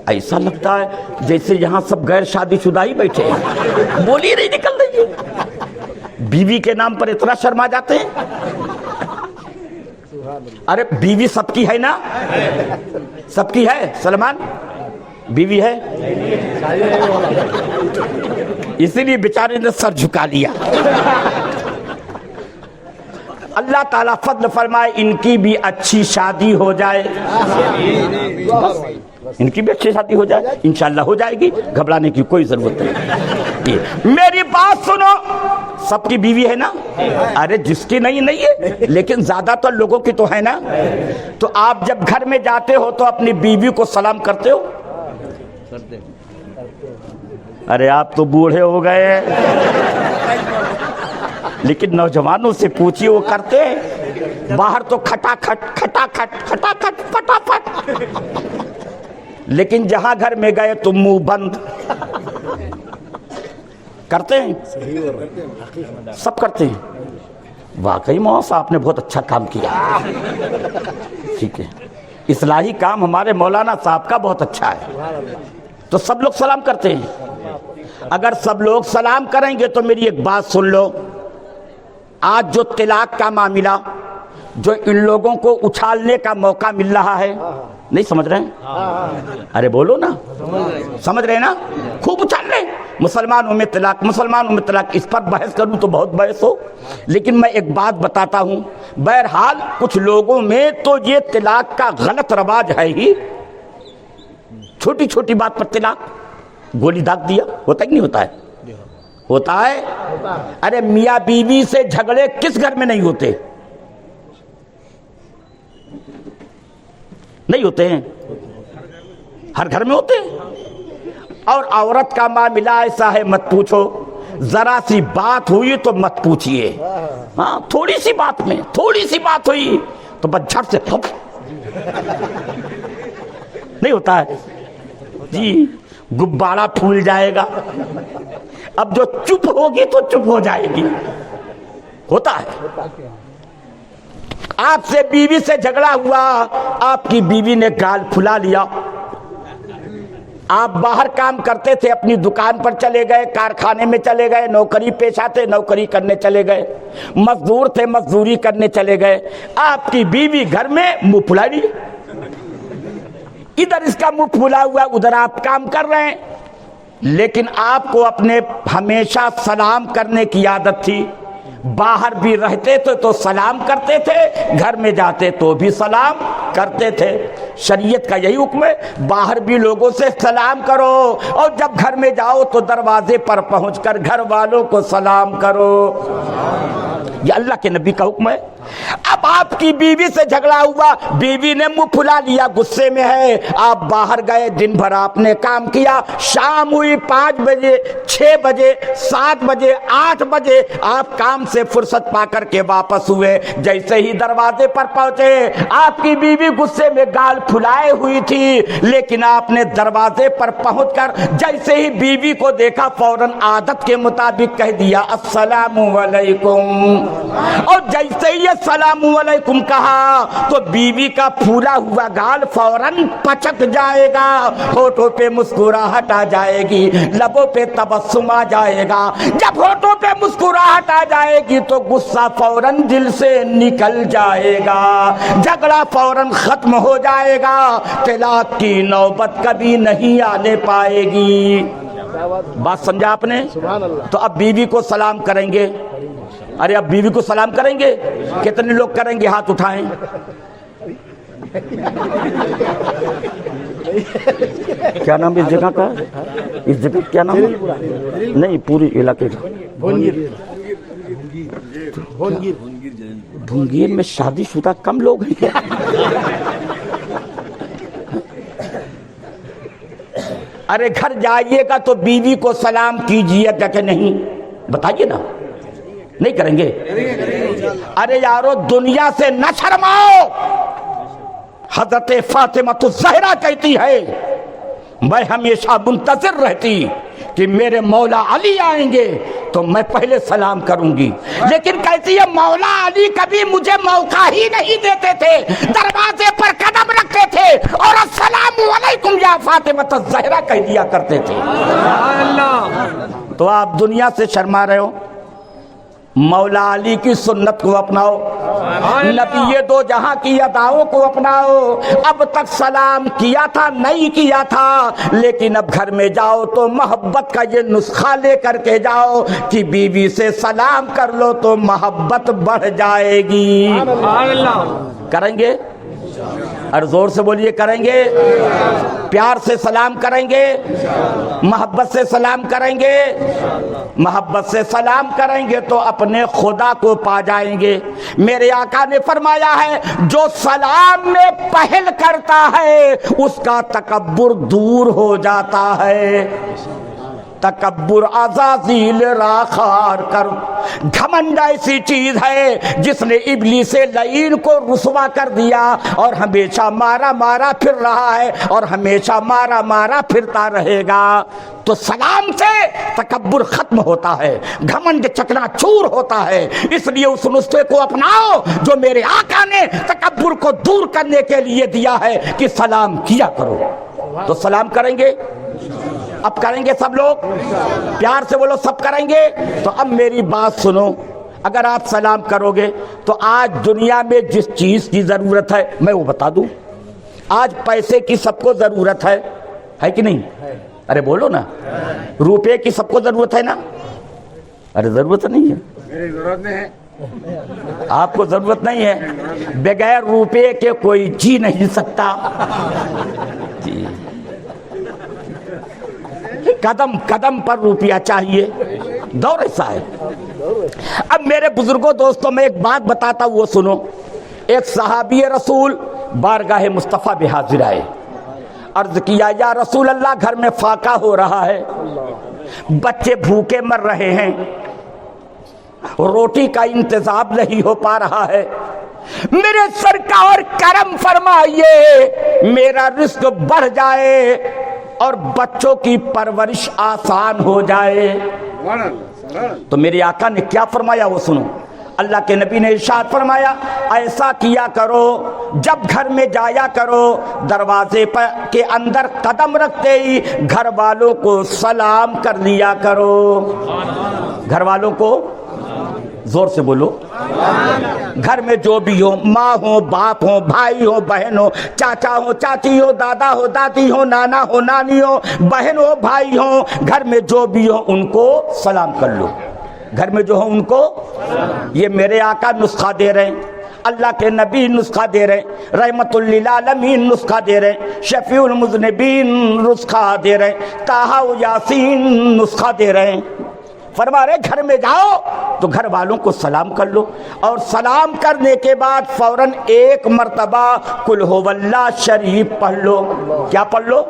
ایسا لگتا ہے جیسے یہاں سب غیر شادی شدہ ہی بیٹھے ہیں، بولیے نہیں نکل رہی ہے، بیوی کے نام پر اتنا شرما جاتے ہیں۔ ارے بیوی سب کی ہے نا؟ سب کی ہے؟ سلمان بیوی ہے؟ اسی لیے بیچارے نے سر جھکا لیا۔ اللہ تعالیٰ فضل فرمائے ان کی بھی اچھی شادی ہو جائے، ان کی بھی اچھی شادی ہو جائے، انشاءاللہ ہو جائے گی، گھبرانے کی کوئی ضرورت نہیں۔ میری بات سنو، سب کی بیوی ہے نا؟ ارے جس کی نہیں ہے، لیکن زیادہ تر لوگوں کی تو ہے نا۔ تو آپ جب گھر میں جاتے ہو تو اپنی بیوی کو سلام کرتے ہو؟ ارے آپ تو بوڑھے ہو گئے، لیکن نوجوانوں سے پوچھیے وہ کرتے ہیں؟ باہر تو کھٹا کھٹ کھٹا کھٹ کھٹا کھٹ فٹافٹ، لیکن جہاں گھر میں گئے تو منہ بند کرتے ہیں، سب کرتے ہیں۔ واقعی مولانا صاحب نے بہت اچھا کام کیا، ٹھیک ہے، اصلاحی کام ہمارے مولانا صاحب کا بہت اچھا ہے، تو سب لوگ سلام کرتے ہیں۔ اگر سب لوگ سلام کریں گے تو میری ایک بات سن لو، آج جو طلاق کا معاملہ، جو ان لوگوں کو اچھالنے کا موقع مل رہا ہے، نہیں سمجھ رہے ہیں؟ ارے بولو نا، سمجھ رہے ہیں نا؟ خوب اچھال لیں، مسلمانوں میں طلاق، مسلمانوں میں طلاق، اس پر بحث کروں تو بہت بحث ہو، لیکن میں ایک بات بتاتا ہوں، بہرحال کچھ لوگوں میں تو یہ طلاق کا غلط رواج ہے ہی، چھوٹی چھوٹی بات پر طلاق، گولی داغ دیا، ہوتا ہی نہیں ہوتا ہے؟ ہوتا ہے۔ ارے میاں بیوی سے جھگڑے کس گھر میں نہیں ہوتے؟ نہیں ہوتے ہیں، ہر گھر میں ہوتے ہیں۔ اور عورت کا معاملہ ایسا ہے، مت پوچھو، ذرا سی بات ہوئی تو مت پوچھئے، ہاں تھوڑی سی بات میں، تھوڑی سی بات ہوئی تو بس جھٹ سے پھپ، نہیں ہوتا ہے جی، غبارہ پھول جائے گا، اب جو چپ ہوگی تو چپ ہو جائے گی، ہوتا ہے۔ آپ سے بیوی سے جھگڑا ہوا، آپ کی بیوی نے گال پھلا لیا، آپ باہر کام کرتے تھے، اپنی دکان پر چلے گئے، کارخانے میں چلے گئے، نوکری پیشہ تھے، نوکری کرنے چلے گئے، مزدور تھے، مزدوری کرنے چلے گئے، آپ کی بیوی گھر میں منہ پھلا لی، ادھر اس کا منہ پھلا ہوا، ادھر آپ کام کر رہے ہیں، لیکن آپ کو اپنے ہمیشہ سلام کرنے کی عادت تھی، باہر بھی رہتے تھے تو سلام کرتے تھے، گھر میں جاتے تو بھی سلام کرتے تھے۔ شریعت کا یہی حکم ہے، باہر بھی لوگوں سے سلام کرو، اور جب گھر میں جاؤ تو دروازے پر پہنچ کر گھر والوں کو سلام کرو، یہ اللہ کے نبی کا حکم ہے۔ اب آپ کی بیوی سے جھگڑا ہوا، بیوی نے منہ پھلا لیا، غصے میں ہے، آپ باہر گئے، دن بھر آپ نے کام کیا، شام ہوئی 5 بجے 6 بجے 7 بجے 8 بجے آپ کام سے فرصت پا کر کے واپس ہوئے، جیسے ہی دروازے پر پہنچے آپ کی بیوی غصے میں گال پھلائے ہوئی تھی، لیکن آپ نے دروازے پر پہنچ کر جیسے ہی بیوی کو دیکھا فوراً عادت کے مطابق کہہ دیا السلام علیکم، اور جیسے ہی السلام علیکم کہا تو بیوی کا پھولا ہوا گال فوراً پچک جائے گا، ہونٹوں پہ مسکراہٹ آ جائے گی، لبوں پہ تبسم آ جائے گا، جب ہونٹوں پہ مسکراہٹ آ جائے گی تو غصہ فوراً دل سے نکل جائے گا، جھگڑا فوراً ختم ہو جائے گا، طلاق کی نوبت کبھی نہیں آنے پائے گی۔ بات سمجھا آپ نے؟ تو اب بیوی کو سلام کریں گے، ارے اب بیوی کو سلام کریں گے، کتنے لوگ کریں گے؟ ہاتھ اٹھائیں۔ کیا نام اس جگہ کا؟ اس جگہ کیا نام ہے؟ نہیں پوری علاقے کا بھونگیر میں شادی شدہ کم لوگ ہیں۔ ارے گھر جائیے گا تو بیوی کو سلام کیجیے گا کہ نہیں؟ بتائیے نا، نہیں کریں گے؟ ارے یارو دنیا سے نہ شرماؤ، حضرت فاطمہ الزہرا کہتی ہے میں ہمیشہ منتظر رہتی کہ میرے مولا علی آئیں گے تو میں پہلے سلام کروں گی، لیکن کہتی ہے مولا علی کبھی مجھے موقع ہی نہیں دیتے تھے، دروازے پر قدم رکھتے تھے اور السلام علیکم یا فاطمہ الزہرا کہہ دیا کرتے تھے۔ تو آپ دنیا سے شرما رہے ہو، مولا علی کی سنت کو اپناؤ، نبی دو جہاں کی اداؤں کو اپناؤ۔ اب تک سلام کیا تھا نہیں کیا تھا، لیکن اب گھر میں جاؤ تو محبت کا یہ نسخہ لے کر کے جاؤ کہ بیوی سے سلام کر لو تو محبت بڑھ جائے گی۔ کریں گے؟ اور زور سے بولیے، کریں گے؟ پیار سے سلام کریں گے، محبت سے سلام کریں گے۔ محبت سے سلام کریں گے تو اپنے خدا کو پا جائیں گے۔ میرے آقا نے فرمایا ہے جو سلام میں پہل کرتا ہے اس کا تکبر دور ہو جاتا ہے۔ تکبر عزازیل راخار کر، گھمنڈ ایسی چیز ہے جس نے ابلیس لعین کو رسوا کر دیا اور ہمیشہ مارا مارا پھر رہا ہے اور ہمیشہ مارا مارا پھرتا رہے گا۔ تو سلام سے تکبر ختم ہوتا ہے، گھمنڈ چکنا چور ہوتا ہے۔ اس لیے اس نسخے کو اپناؤ جو میرے آقا نے تکبر کو دور کرنے کے لیے دیا ہے کہ سلام کیا کرو۔ تو سلام کریں گے؟ اب کریں گے سب لوگ؟ پیار سے بولو، سب کریں گے؟ تو اب میری بات سنو، اگر آپ سلام کرو گے تو آج دنیا میں جس چیز کی ضرورت ہے میں وہ بتا دوں۔ آج پیسے کی سب کو ضرورت ہے کہ نہیں؟ ارے بولو نا، روپے کی سب کو ضرورت ہے نا؟ ارے ضرورت نہیں ہے، میری ضرورت نہیں ہے، آپ کو ضرورت نہیں ہے۔ بغیر روپے کے کوئی جی نہیں سکتا۔ قدم قدم پر روپیہ چاہیے، دور ایسا ہے۔ اب میرے بزرگوں دوستوں میں ایک بات بتاتا ہوں، وہ سنو۔ ایک صحابی رسول بارگاہ مصطفیٰ میں حاضر آئے، عرض کیا یا رسول اللہ گھر میں فاقہ ہو رہا ہے، بچے بھوکے مر رہے ہیں، روٹی کا انتظام نہیں ہو پا رہا ہے، میرے سرکار کرم فرمائیے میرا رزق بڑھ جائے اور بچوں کی پرورش آسان ہو جائے۔ تو میرے آقا نے کیا فرمایا وہ سنو۔ اللہ کے نبی نے ارشاد فرمایا ایسا کیا کرو جب گھر میں جایا کرو دروازے پر کے اندر قدم رکھتے ہی گھر والوں کو سلام کر لیا کرو۔ گھر والوں کو زور سے بولو، گھر میں جو بھی ہو، ماں ہو، باپ ہو، بھائی ہو، بہن ہو، چاچا ہو، چاچی ہو، دادا ہو، دادی ہو، نانا ہو، نانی ہو، بہن ہو، بھائی ہو، گھر میں جو بھی ہو ان کو سلام کر لو۔ گھر میں جو ہو ان کو، یہ میرے آقا نسخہ دے رہے ہیں، اللہ کے نبی نسخہ دے رہے ہیں، رحمت للعالمین نسخہ دے رہے ہیں، شفیع المذنبین نسخہ دے رہے ہیں، طٰہٰ و یاسین نسخہ دے رہے ہیں۔ فرما رہے گھر میں جاؤ تو گھر والوں کو سلام کر لو، اور سلام کرنے کے بعد فوراً ایک مرتبہ قل ہو اللہ شریف پڑھ لو۔ کیا پڑھ لو؟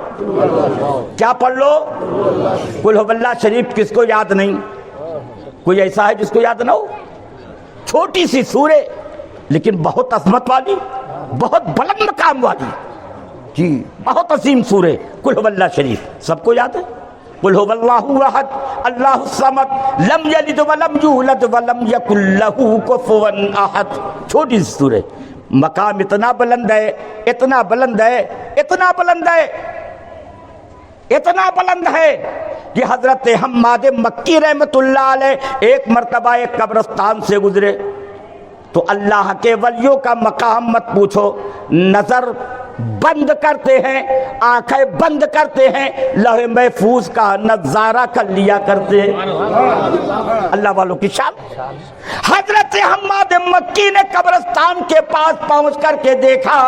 کیا پڑھ لو؟ قل ہو اللہ شریف۔ کس کو یاد نہیں؟ کوئی ایسا ہے جس کو یاد نہ ہو؟ چھوٹی سی سورہ لیکن بہت عظمت والی، بہت بلند مقام والی، جی بہت عظیم سورہ قل ہو اللہ شریف۔ سب کو یاد ہے؟ قل هو اللہ احد اللہ الصمد لم یلد ولم یولد ولم یکن لہ کفوا احد۔ چھوٹی سی سورہ، مقام اتنا بلند ہے، اتنا بلند ہے، اتنا بلند ہے، اتنا بلند ہے کہ حضرت حماد مکی رحمت اللہ علیہ ایک مرتبہ ایک قبرستان سے گزرے تو اللہ کے ولیوں کا مقام مت پوچھو، نظر بند کرتے ہیں، آنکھیں بند کرتے ہیں، لوح محفوظ کا نظارہ کر لیا کرتے ہیں۔ اللہ والوں کی شان۔ حضرت حماد مکی نے قبرستان کے پاس پہنچ کر کے دیکھا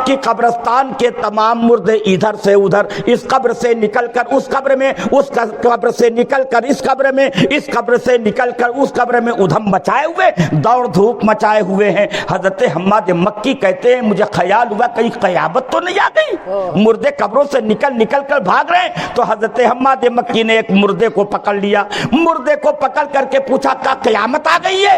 کہ قبرستان کے تمام مردے ادھر سے ادھر، اس قبر سے نکل کر اس قبر میں، اس قبر سے نکل کر اس قبر میں، اس قبر سے نکل کر اس قبر میں ادھم مچائے ہوئے، دوڑ دھوپ مچائے ہوئے ہیں۔ حضرت حماد مکی کہتے ہیں مجھے خیال ہوا کہیں قیامت تو نہیں آ گئی، مردے قبروں سے نکل کر بھاگ رہے ہیں۔ تو حضرت حماد مکی نے ایک مردے کو پکڑ لیا، مردے کو پکڑ کر کے پوچھا کہ قیامت آ گئی ہے،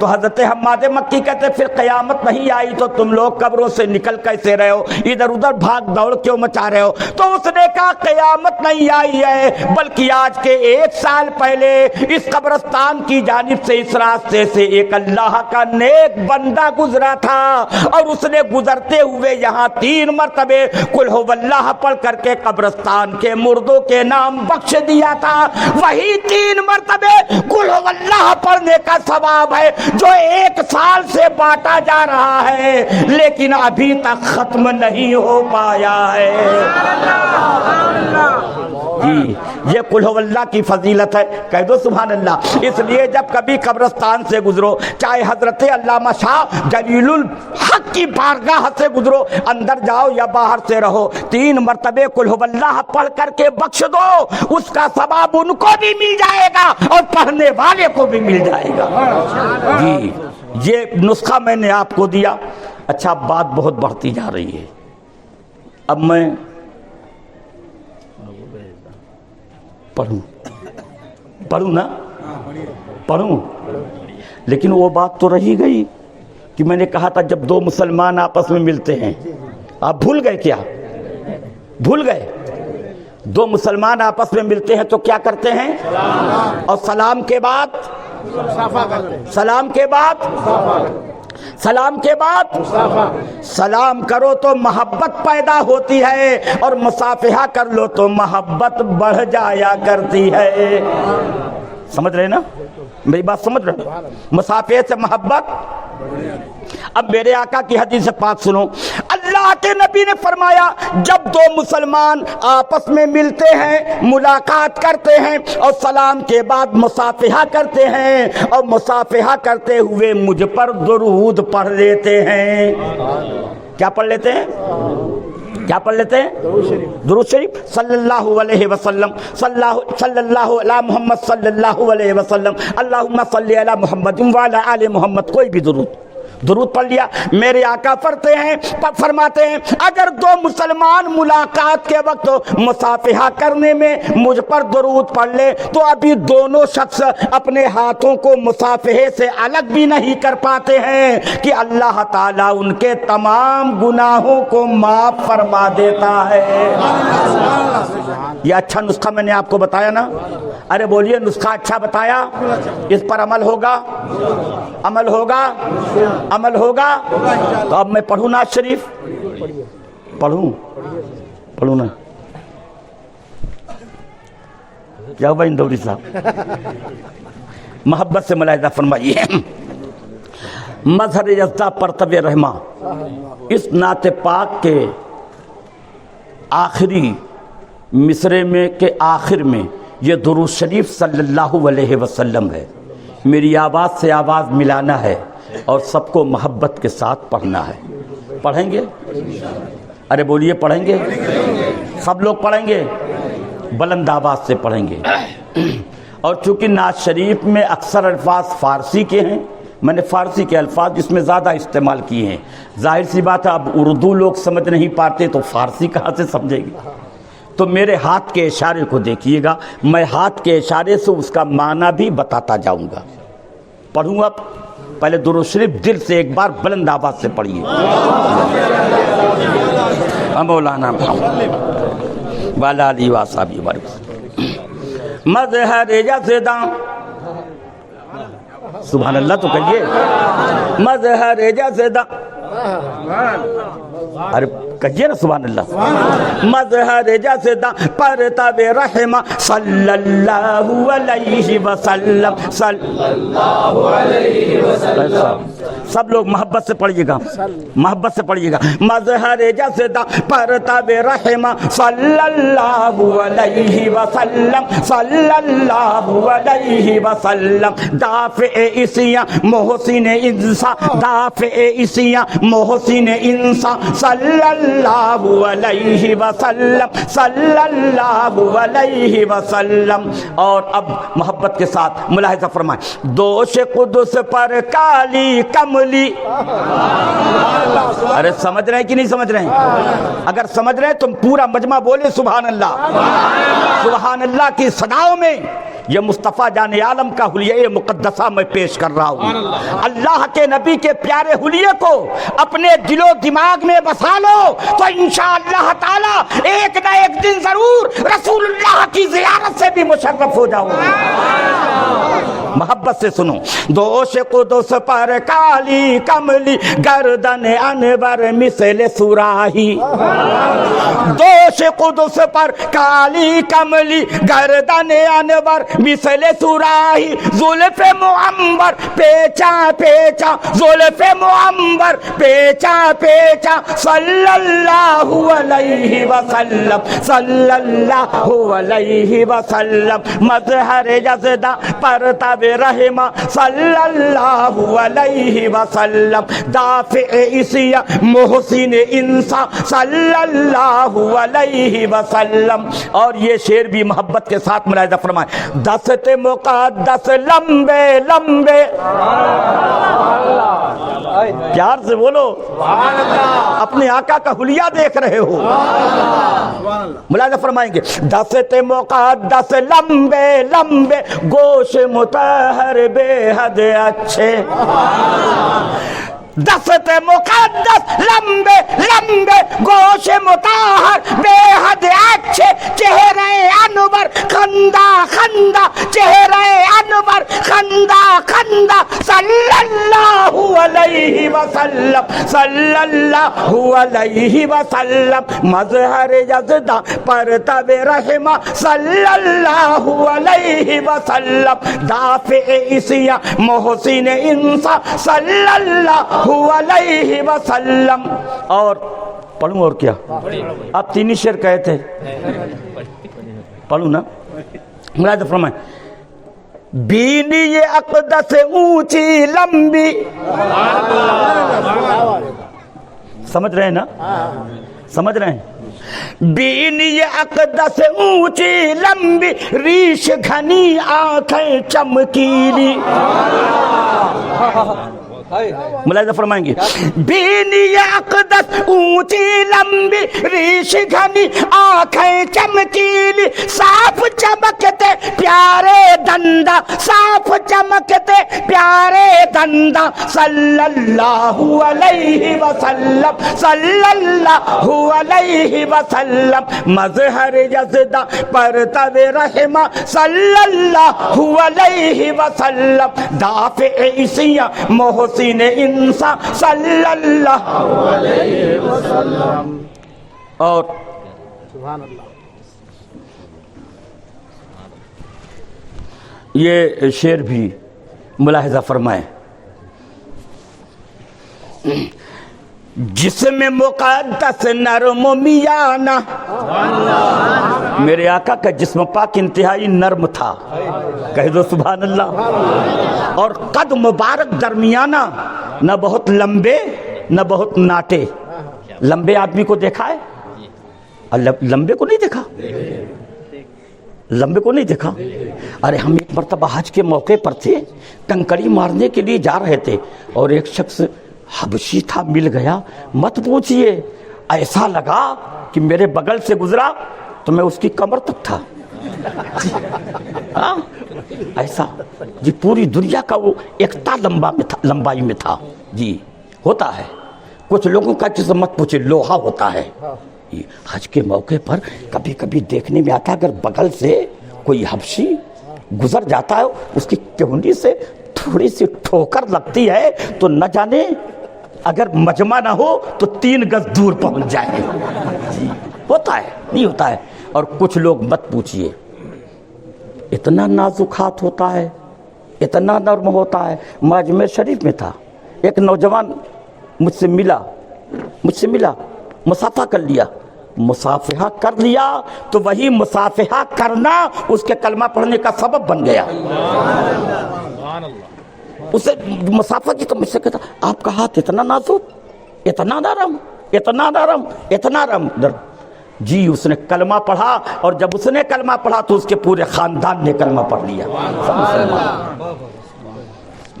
تو حضرت حماد مکی کہتے پھر قیامت نہیں آئی تو تم لوگ قبروں سے نکل کیسے رہے ہو, ادھر ادھر بھاگ دوڑ کیوں مچا رہے ہو؟ تو اس نے کہا قیامت نہیں آئی ہے, بلکہ آج کے 1 سال پہلے اس قبرستان کی جانب سے اس راستے سے ایک اللہ کا نیک بندہ گزرا تھا, اور اس نے گزرتے ہوئے یہاں 3 مرتبے قل هو اللہ پڑھ کر کے قبرستان کے مردوں کے نام بخش دیا تھا. وہی 3 مرتبے قل هو اللہ پڑھنے کا ثواب ہے جو 1 سال سے بانٹا جا رہا ہے, لیکن ابھی تک ختم نہیں ہو پایا ہے. جی یہ قل هو اللہ کی فضیلت ہے, کہہ دو سبحان اللہ. اس لیے جب کبھی قبرستان سے گزرو, چاہے حضرت علامہ شاہ جلیل الحق کی بارگاہ سے گزرو, اندر جاؤ یا باہر سے رہو, 3 مرتبے قل هو اللہ پڑھ کر کے بخش دو, اس کا ثواب ان کو بھی مل جائے گا اور پڑھنے والے کو بھی مل جائے گا. جی یہ نسخہ میں نے آپ کو دیا. اچھا بات بہت بڑھتی جا رہی ہے, اب میں پڑھوں نا, پڑھوں, لیکن وہ بات تو رہی گئی کہ میں نے کہا تھا جب 2 مسلمان آپس میں ملتے ہیں, آپ بھول گئے کیا؟ بھول گئے؟ 2 مسلمان آپس میں ملتے ہیں تو کیا کرتے ہیں؟ اور سلام کے بعد سلام کرو تو محبت پیدا ہوتی ہے, اور مصافحہ کر لو تو محبت بڑھ جایا کرتی ہے. سمجھ رہے نا میری بات؟ سمجھ رہے؟ مصافحے سے محبت. اب میرے آقا کی حدیث پاک سنو, اللہ کے نبی نے فرمایا جب 2 مسلمان آپس میں ملتے ہیں, ملاقات کرتے ہیں, اور سلام کے بعد مصافحہ کرتے ہیں, اور مصافحہ کرتے ہوئے مجھ پر درود پڑھ لیتے ہیں. کیا پڑھ لیتے ہیں؟ کیا پڑھ لیتے ہیں؟ درود شریف. صلی اللہ علیہ وسلم, صلی اللہ علی محمد صلی اللہ علیہ وسلم, اللہم صلی علی محمد وعلی آل محمد, کوئی بھی درود پڑھ لیا. میرے آقا فرماتے ہیں اگر 2 مسلمان ملاقات کے وقت مصافحہ کرنے میں مجھ پر درود پڑھ لے تو ابھی دونوں شخص اپنے ہاتھوں کو مصافحے سے الگ بھی نہیں کر پاتے ہیں کہ اللہ تعالیٰ ان کے تمام گناہوں کو معاف فرما دیتا ہے. یہ اچھا نسخہ میں نے آپ کو بتایا نا؟ ارے بولیے نسخہ اچھا بتایا, اس پر عمل ہوگا؟ عمل ہوگا؟ عمل ہوگا. تو اب میں پڑھوں نعت شریف؟ پڑھوں نا؟ کیا ہوا اندوری صاحب؟ محبت سے ملاحظہ فرمائیے. مظہر یزدہ پرتب رحمہ, اس نعت پاک کے آخری مصرے میں کے آخر میں یہ درود شریف صلی اللہ علیہ وسلم ہے. میری آواز سے آواز ملانا ہے اور سب کو محبت کے ساتھ پڑھنا ہے. پڑھیں گے؟ ارے بولیے پڑھیں گے؟ سب لوگ پڑھیں گے؟ بلند آواز سے پڑھیں گے. اور چونکہ نعت شریف میں اکثر الفاظ فارسی کے ہیں, میں نے فارسی کے الفاظ اس میں زیادہ استعمال کیے ہیں. ظاہر سی بات ہے اب اردو لوگ سمجھ نہیں پاتے تو فارسی کہاں سے سمجھیں گے؟ تو میرے ہاتھ کے اشارے کو دیکھیے گا, میں ہاتھ کے اشارے سے اس کا معنی بھی بتاتا جاؤں گا. پڑھوں اب؟ پہلے درود شریف دل سے ایک بار بلند آواز سے پڑھیے. مولانا والا علی وصحبہ وبارک. مظہر یزدہ, سبحان اللہ تو کہیے. مظہر یزدہ, ارے کہیے نا سبحان اللہ. مظہر یزدہ پرتب رحمہ صلی اللہ علیہ وسلم, سب لوگ محبت سے پڑھیے گا, محبت سے پڑھیے گا. مظہر یزدہ پرتب رحمہ صلی اللہ علیہ وسلم, صلی اللہ علیہ وسلم. دافع عیسیاں محسن انسان, دافع عیسیاں محسن انسان صلی اللہ علیہ وسلم, صلی اللہ علیہ وسلم. اور اب محبت کے ساتھ ملاحظہ فرمائیں. دوش قدس پر کالی کملی. ارے سمجھ رہے ہیں کہ نہیں سمجھ رہے ہیں؟ اگر سمجھ رہے ہیں تو پورا مجمع بولے سبحان اللہ. سبحان اللہ کی صداؤں میں یہ مصطفیٰ جان عالم کا حلیہ مقدسہ میں پیش کر رہا ہوں. اللہ کے نبی کے پیارے حلیے کو اپنے دل و دماغ میں بسا لو تو انشاءاللہ تعالی ایک نہ ایک دن ضرور رسول اللہ کی زیارت سے بھی مشرف ہو جاؤ. محبت سے سنو. دوش قدس پر کالی کملی گردن انور مثل سراہی. دوش قدس پر کالی کملی گردن انور مثل سراہی. زلف معمر پیچا پیچا زلف معمر پیچا پیچا صلی اللہ علیہ وسلم صلی اللہ علیہ وسلم. مظہر یزدہ پر تب رحمہ صلی اللہ علیہ وسلم. دافع عصیہ محسن انسا صلی اللہ علیہ وسلم. اور یہ شعر بھی محبت کے ساتھ ملاحظہ فرمائیں. دست مقدس لمبے لمبے پیار سے بولو اپنے آقا کا حلیہ دیکھ رہے ہو. ملاحظہ فرمائیں گے. دست مقدس لمبے لمبے گوش مطہر بے حد اچھے. دست مقدس لمبے لمبے گوش مطہر بے حد اچھے. چہرے انور خندہ خندہ چہرے انور خندہ خندہ صلی اللہ علیہ وسلم صلی اللہ علیہ وسلم. مظہر یزدہ پر تب رحمہ صلی اللہ علیہ وسلم. دافع عصیہ محسن انسا صلی اللہ علیہ وسلم. اور پڑھوں اور کیا آپ تین ہی شعر کہے تھے پڑھوں نا. ملاحظہ فرمائیں. بینی اقدس اونچی لمبی سمجھ رہے ہیں نا سمجھ رہے ہیں. بینی اقدس اونچی لمبی ریش گھنی آنکھیں چمکیلی. ملاحظہ فرمائیں گے. بینی اقدس اونچی لمبی ریش گھنی آنکھیں چمکیلی. صاف چمکتے پیارے دندہ صاف چمکتے پیارے دندہ صلی اللہ علیہ وسلم صلی اللہ علیہ وسلم. مظہر یزدہ پر تب رحمہ صلی اللہ علیہ وسلم. دافع عصیہ محسن انسا صلی اللہ علیہ وسلم. اور سبحان اللہ. یہ شعر بھی ملاحظہ فرمائیں. جسم مقدس نرم و میانہ. میرے آقا کا جسم پاک انتہائی نرم تھا. کہہ دو سبحان اللہ. اور قد مبارک درمیانہ, نہ بہت لمبے نہ بہت ناٹے. لمبے آدمی کو دیکھا ہے؟ لمبے کو نہیں دیکھا, لمبے کو نہیں دیکھا. ارے ہم ایک مرتبہ حج کے موقع پر تھے, کنکڑی مارنے کے لیے جا رہے تھے اور ایک شخص حبشی تھا مل گیا. مت پوچھئے, ایسا لگا کہ میرے بغل سے گزرا تو میں اس کی کمر تک تھا. ایسا جی پوری دنیا کا وہ ایکتا لمبائی میں تھا. جی ہوتا ہے کچھ لوگوں کا جسم مت پوچھے لوہا ہوتا ہے. حج کے موقع پر کبھی کبھی دیکھنے میں آتا ہے اگر بغل سے کوئی حبشی گزر جاتا ہے اس کی کہونی سے تھوڑی سی ٹھوکر لگتی ہے تو نہ جانے اگر مجمع نہ ہو تو 3 گز دور پہنچ جائے. ہوتا ہے نہیں ہوتا ہے. اور کچھ لوگ مت پوچھئے اتنا نازک ہاتھ ہوتا ہے, اتنا نرم ہوتا ہے. مجمع شریف میں تھا, ایک نوجوان مجھ سے ملا, مصافحہ کر لیا. مصافحہ کر لیا تو وہی مصافحہ کرنا اس کے کلمہ پڑھنے کا سبب بن گیا. اسے مصافحہ کی تو مجھ سے کہتا آپ کا ہاتھ اتنا نازک, اتنا نرم, اتنا نرم, اتنا نرم. جی اس نے کلمہ پڑھا اور جب اس نے کلمہ پڑھا تو اس کے پورے خاندان نے کلمہ پڑھ لیا.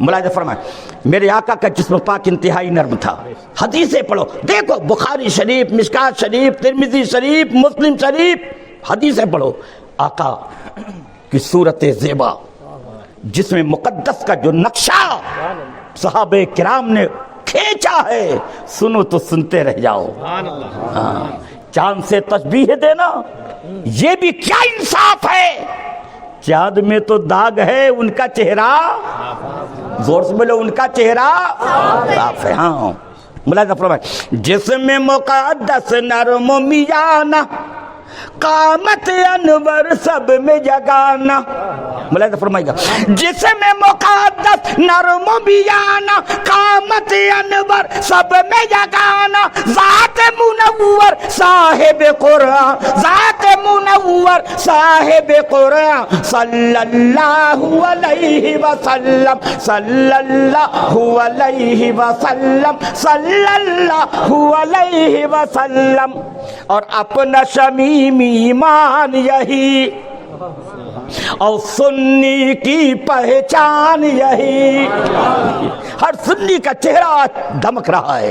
ملاحظہ فرمائیں. میرے آقا کا جسم پاک انتہائی نرم تھا. حدیثیں پڑھو, دیکھو بخاری شریف, مشکات شریف, ترمذی شریف, مسلم شریف, حدیثیں پڑھو. آقا کی صورت زیبا جس میں مقدس کا جو نقشہ صحابہ کرام نے کھینچا ہے، سنو تو سنتے رہ جاؤ۔ ہاں، چاند سے تشبیہ دینا یہ بھی کیا انصاف ہے؟ چاند میں تو داغ ہے، ان کا چہرہ زور سے بولو، ان کا چہرہ صاف ہے۔ ہاں ملاحظہ فرمائے، جسم مقدس نرم و میانہ، قامت انور سب میں جگانا۔ ملاحظہ فرمائے گا، جسم مقدس نرم و میانہ، قامت انور سب میں جگانا، ذات منور صاحب قرآن، ذات منور صاحب قرآن، صلی اللہ علیہ وسلم، صلی اللہ علیہ وسلم، صلی اللہ علیہ وسلم۔ اور اپنا شمیم ایمان یہی اور سنی کی پہچان یہی، ہر سنی کا چہرہ دمک رہا ہے،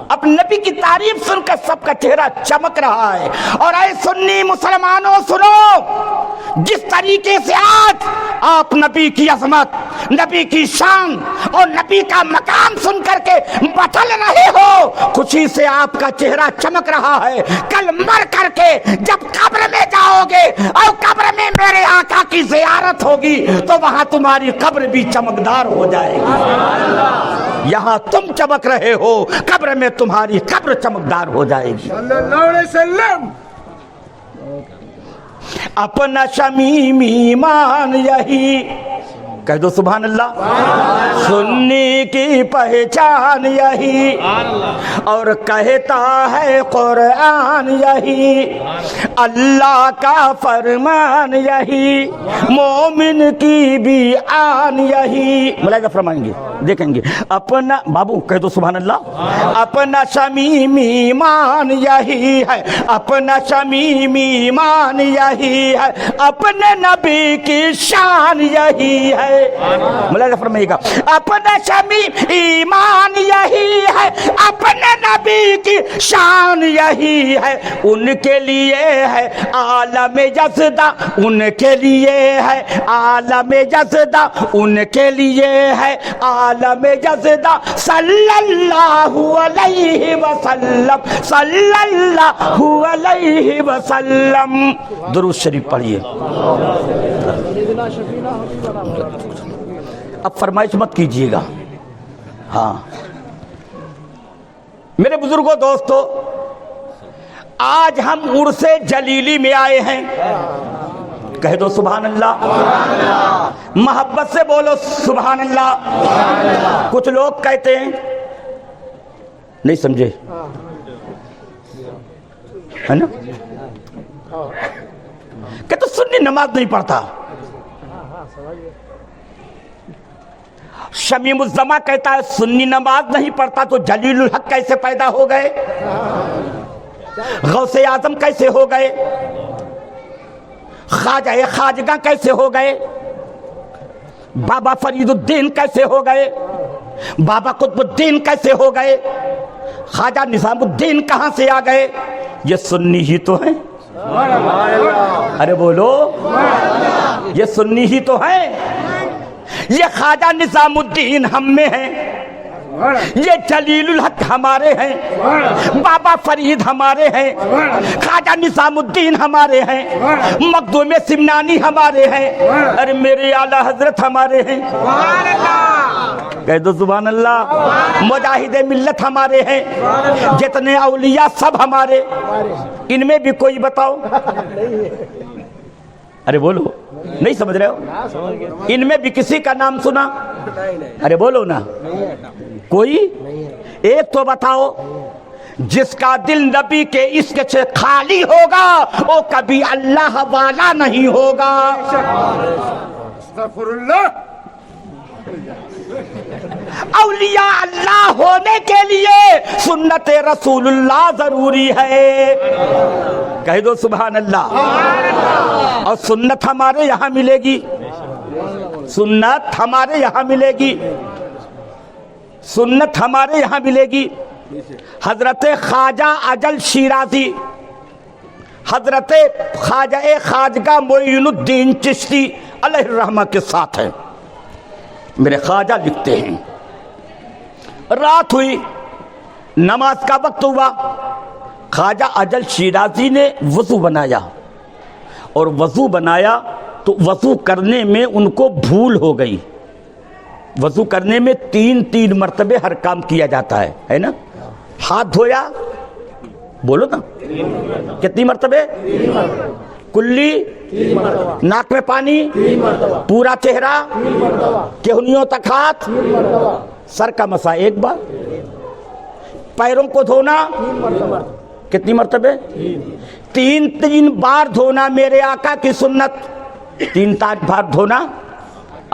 اپنے نبی کی تعریف سن کر سب کا چہرہ چمک رہا ہے۔ اور اے سنی مسلمانوں سنو، جس طریقے سے آج آپ نبی کی عظمت، نبی کی شان اور نبی کا مقام سن کر کے بتل رہے ہو، خوشی سے آپ کا چہرہ چمک رہا ہے، کل مر کر کے جب قبر میں جاؤ گے اور قبر میں میرے آقا کی زیارت ہوگی تو وہاں تمہاری قبر بھی چمکدار ہو جائے گی۔ یہاں تم چمک رہے ہو، قبر میں تمہاری قبر چمکدار ہو جائے گی۔ صلی اللہ علیہ وسلم۔ اپنا شمیم ایمان یہی، کہہ دو سبحان اللہ، سنی کی پہچان یہی، اور کہتا ہے قرآن یہی، اللہ کا فرمان یہی، مومن کی بھی آن یہی۔ ملاحظہ فرمائیں گے، دیکھیں گے، اپنا بابو کہہ دو سبحان اللہ، اپنا شمیم ایمان یہی ہے، اپنا شمیم ایمان یہی ہے، اپنے نبی کی شان یہی ہے۔ ملاحظہ فرمائیے گا، اپنا شمیم ایمان یہی ہے، اپنے نبی کی شان یہی ہے، ان کے لیے ہے عالم جزدہ، ان کے لیے ہے عالم جزدہ، ان کے لیے ہے عالم جزدہ، صلی اللہ علیہ وسلم، صلی اللہ علیہ وسلم۔ درود شریف پڑھیے۔ اب فرمائش مت کیجئے گا۔ ہاں میرے بزرگوں، دوستو، آج ہم عرس جلیلی میں آئے ہیں، کہہ دو سبحان اللہ، محبت سے بولو سبحان اللہ۔ کچھ لوگ کہتے ہیں، نہیں سمجھے ہے نا، کہ تو سنی نماز نہیں پڑھتا۔ شمیم الزما کہتا ہے سنی نماز نہیں پڑھتا تو جلیل الحق کیسے پیدا ہو گئے، غوث اعظم کیسے ہو گئے، خواجہ خواجگاں کیسے ہو گئے، بابا فرید الدین کیسے ہو گئے، بابا قطب الدین کیسے ہو گئے، خواجہ نظام الدین کہاں سے آ گئے؟ یہ سنی ہی تو ہیں۔ ارے بولو، یہ سنی ہی تو ہیں۔ یہ خواجہ نظام الدین ہم میں ہیں، یہ جلیل الحق ہمارے ہیں، بابا فرید ہمارے ہیں، خواجہ نظام الدین ہمارے ہیں، مخدوم سمنانی ہمارے ہیں، ارے میرے اعلیٰ حضرت ہمارے ہیں، کہہ دو سبحان اللہ۔ مجاہد ملت ہمارے ہیں، جتنے اولیاء سب ہمارے، ان میں بھی کوئی بتاؤ، ارے بولو، نہیں سمجھ رہے ہو؟ ان میں بھی کسی کا نام سنا؟ ارے بولو نا، کوئی ایک تو بتاؤ جس کا دل نبی کے عشق سے خالی ہوگا وہ کبھی اللہ والا نہیں ہوگا۔ استغفر اللہ۔ اولیاء اللہ ہونے کے لیے سنت رسول اللہ ضروری ہے، کہہ دو سبحان اللہ۔ اور سنت ہمارے یہاں ملے گی، سنت ہمارے یہاں ملے گی، سنت ہمارے یہاں ملے گی۔ حضرت خواجہ اجل شیرازی، حضرت خواجہ خواجگاہ معین الدین چشتی علیہ الرحمہ کے ساتھ ہیں۔ میرے خواجہ لکھتے ہیں، رات ہوئی، نماز کا وقت ہوا، خواجہ اجل شیرازی نے وضو بنایا، اور وضو بنایا تو وضو کرنے میں ان کو بھول ہو گئی۔ وضو کرنے میں 3 مرتبے ہر کام کیا جاتا ہے نا؟ ہاتھ دھویا، بولو نا، کتنی مرتبے؟ کلی، ناک میں پانی، پورا چہرہ، کہنیوں تک ہاتھ، سر کا مسا ایک بار، پیروں کو دھونا کتنی مرتبے؟ 3 بار دھونا میرے آقا کی سنت، 3 بار دھونا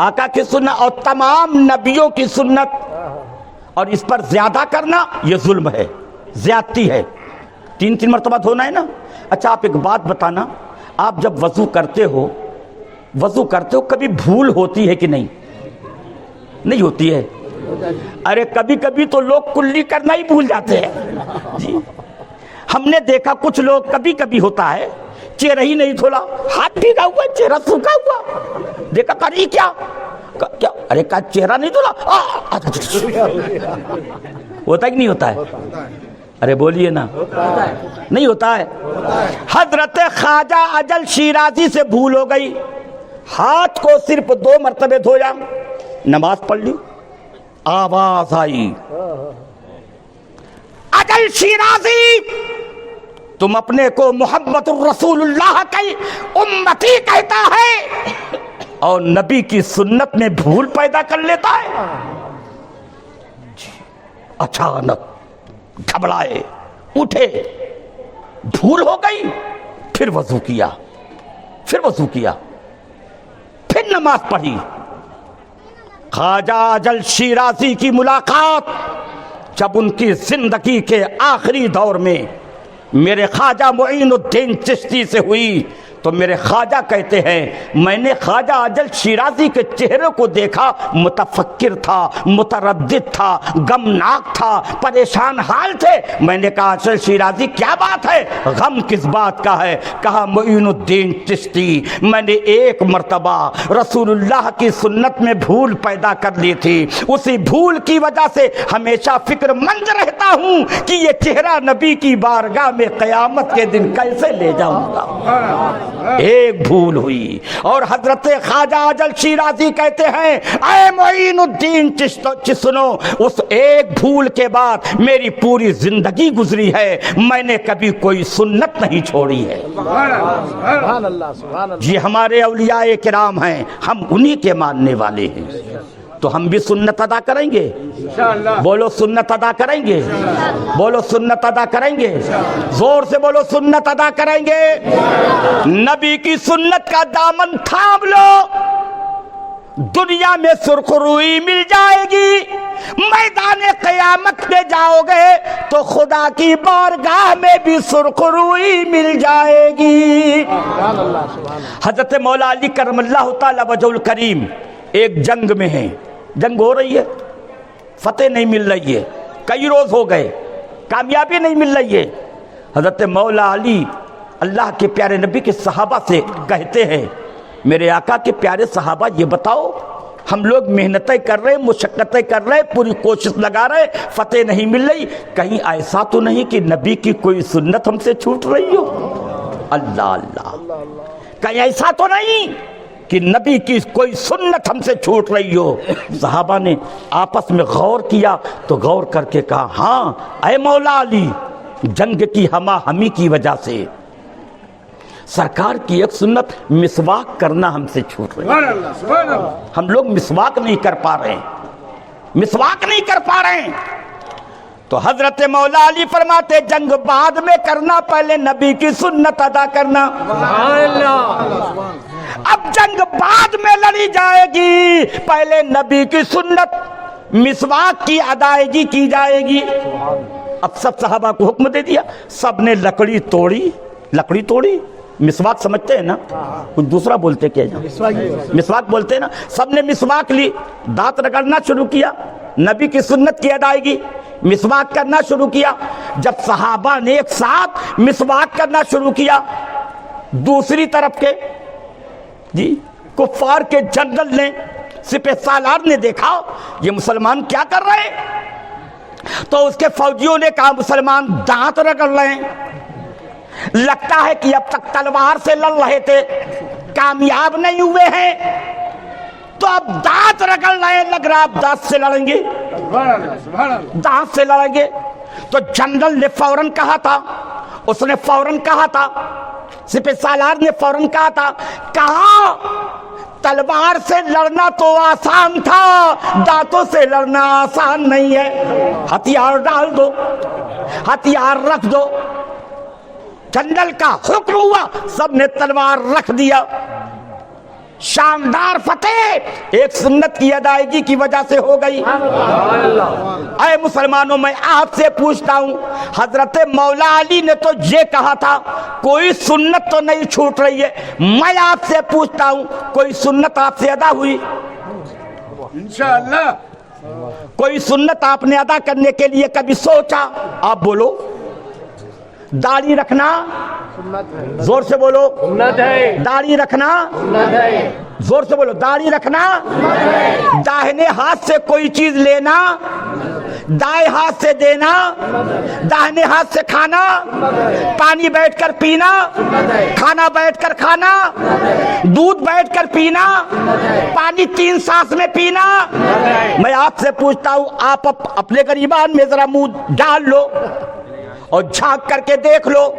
آقا کی سنت اور تمام نبیوں کی سنت، اور اس پر زیادہ کرنا یہ ظلم ہے، زیادتی ہے۔ 3 مرتبہ دھونا ہے نا۔ اچھا آپ ایک بات بتانا، آپ جب وضو کرتے ہو کبھی بھول ہوتی ہے کہ نہیں ہوتی ہے؟ ارے کبھی کبھی تو لوگ کلی کرنا ہی بھول جاتے ہیں جی۔ ہم نے دیکھا کچھ لوگ کبھی ہوتا ہے چہرہ ہی نہیں دھولا، ہاتھ بھیگا ہوا، چہرہ سوکھا ہوا، دیکھا کری کیا ارے کا چہرہ نہیں دھولا، ہوتا کہ نہیں ہوتا ہے؟ ارے بولیے نا، نہیں ہوتا ہے؟ حضرت خواجہ اجل شیرازی سے بھول ہو گئی، ہاتھ کو صرف 2 مرتبے دھویا، نماز پڑھ لی، آواز آئی، اجل شیرازی تم اپنے کو محمد الرسول اللہ کی امتی کہتا ہے اور نبی کی سنت میں بھول پیدا کر لیتا ہے؟ اچانک گھبرائے، اٹھے، بھول ہو گئی، پھر وضو کیا، پھر نماز پڑھی۔ خواجہ اجل شیرازی کی ملاقات جب ان کی زندگی کے آخری دور میں میرے خواجہ معین الدین چشتی سے ہوئی تو میرے خواجہ کہتے ہیں میں نے خواجہ اجل شیرازی کے چہرے کو دیکھا، متفکر تھا، متردد تھا، غمناک تھا، پریشان حال تھے۔ میں نے کہا اجل شیرازی کیا بات ہے، غم کس بات کا ہے؟ کہا معین الدین چشتی میں نے 1 مرتبہ رسول اللہ کی سنت میں بھول پیدا کر لی تھی، اسی بھول کی وجہ سے ہمیشہ فکر مند رہتا ہوں کہ یہ چہرہ نبی کی بارگاہ میں قیامت کے دن کیسے لے جاؤں گا۔ ایک بھول ہوئی، اور حضرت خواجہ اجل شیرازی کہتے ہیں اے معین الدین چشتی سنو، اس ایک بھول کے بعد میری پوری زندگی گزری ہے، میں نے کبھی کوئی سنت نہیں چھوڑی ہے۔ سبحان اللہ، سبحان اللہ۔ جی ہمارے اولیاء کرام ہیں، ہم انہی کے ماننے والے ہیں، تو ہم بھی سنت ادا کریں گے، بولو سنت ادا کریں گے، بولو سنت ادا کریں گے، زور سے بولو سنت ادا کریں گے۔ نبی کی سنت کا دامن تھام لو، دنیا میں سرخروئی مل جائے گی، میدان قیامت میں جاؤ گے تو خدا کی بارگاہ میں بھی سرخروئی مل جائے گی۔ حضرت مولا علی کرم اللہ تعالی وجہ الکریم ایک جنگ میں ہیں، جنگ ہو رہی ہے، فتح نہیں مل رہی ہے، کئی روز ہو گئے، کامیابی نہیں مل رہی ہے۔ حضرت مولا علی اللہ کے پیارے نبی کے صحابہ سے کہتے ہیں میرے آقا کے پیارے صحابہ یہ بتاؤ، ہم لوگ محنتیں کر رہے، مشقتیں کر رہے، پوری کوشش لگا رہے، فتح نہیں مل رہی، کہیں ایسا تو نہیں کہ نبی کی کوئی سنت ہم سے چھوٹ رہی ہو؟ اللہ اللہ، کہیں ایسا تو نہیں کہ نبی کی کوئی سنت ہم سے چھوٹ رہی ہو؟ صحابہ نے آپس میں غور کیا تو غور کر کے کہا ہاں اے مولا علی، جنگ کی ہما ہمی کی وجہ سے سرکار کی ایک سنت مسواک کرنا ہم سے چھوٹ رہی ہے، ہم لوگ مسواک نہیں کر پا رہے ہیں۔ تو حضرت مولا علی فرماتے جنگ بعد میں کرنا، پہلے نبی کی سنت ادا کرنا۔ اب جنگ بعد میں لڑی جائے گی، پہلے نبی کی سنت مسواک کی ادائیگی کی جائے گی۔ اب سب صحابہ کو حکم دے دیا، سب نے لکڑی توڑی، مسواک سمجھتے ہیں نا، کچھ دوسرا بولتے کیا مسواک بولتے ہیں نا، سب نے مسواک لی، دانت رگڑنا شروع کیا، نبی کی سنت کی ادائیگی، مسواک کرنا شروع کیا۔ جب صحابہ نے ایک ساتھ مسواک کرنا شروع کیا، دوسری طرف کے کفار کے جنرل نے، سپہ سالار نے دیکھا یہ مسلمان کیا کر رہے ہیں، تو اس کے فوجیوں نے کہا مسلمان دانت رگڑ رہے ہیں، لگتا ہے کہ اب تک تلوار سے لڑ رہے تھے، کامیاب نہیں ہوئے ہیں، تو اب دانت رگڑ رہے ہیں، لگ رہا اب دانت سے لڑیں گے، دانت سے لڑیں گے۔ تو جنرل نے فوراً کہا تھا، اس نے فوراً کہا تھا، سپہ سالار نے فوراً کہا تلوار سے لڑنا تو آسان تھا، دانتوں سے لڑنا آسان نہیں ہے، ہتھیار ڈال دو، ہتھیار رکھ دو۔ جنرل کا حکم ہوا، سب نے تلوار رکھ دیا۔ شاندار فتح ایک سنت کی ادائیگی کی وجہ سے ہو گئی۔ اے مسلمانوں، میں آپ سے پوچھتا ہوں، حضرت مولا علی نے تو یہ کہا تھا کوئی سنت تو نہیں چھوٹ رہی ہے، میں آپ سے پوچھتا ہوں کوئی سنت آپ سے ادا ہوئی؟ انشاءاللہ کوئی سنت آپ نے ادا کرنے کے لیے کبھی سوچا؟ آپ بولو۔ داڑھی رکھنا، زور سے بولو، داڑھی رکھنا، زور سے بولو، داڑھی رکھنا، داہنے ہاتھ سے کوئی چیز لینا، دائیں ہاتھ سے دینا، داہنے ہاتھ سے کھانا، پانی بیٹھ کر پینا، کھانا بیٹھ کر کھانا، دودھ بیٹھ کر پینا، پانی 3 سانس میں پینا۔ میں آپ سے پوچھتا ہوں، آپ اپنے گریبان میں ذرا منہ ڈال لو اور جھانک کر کے دیکھ لو،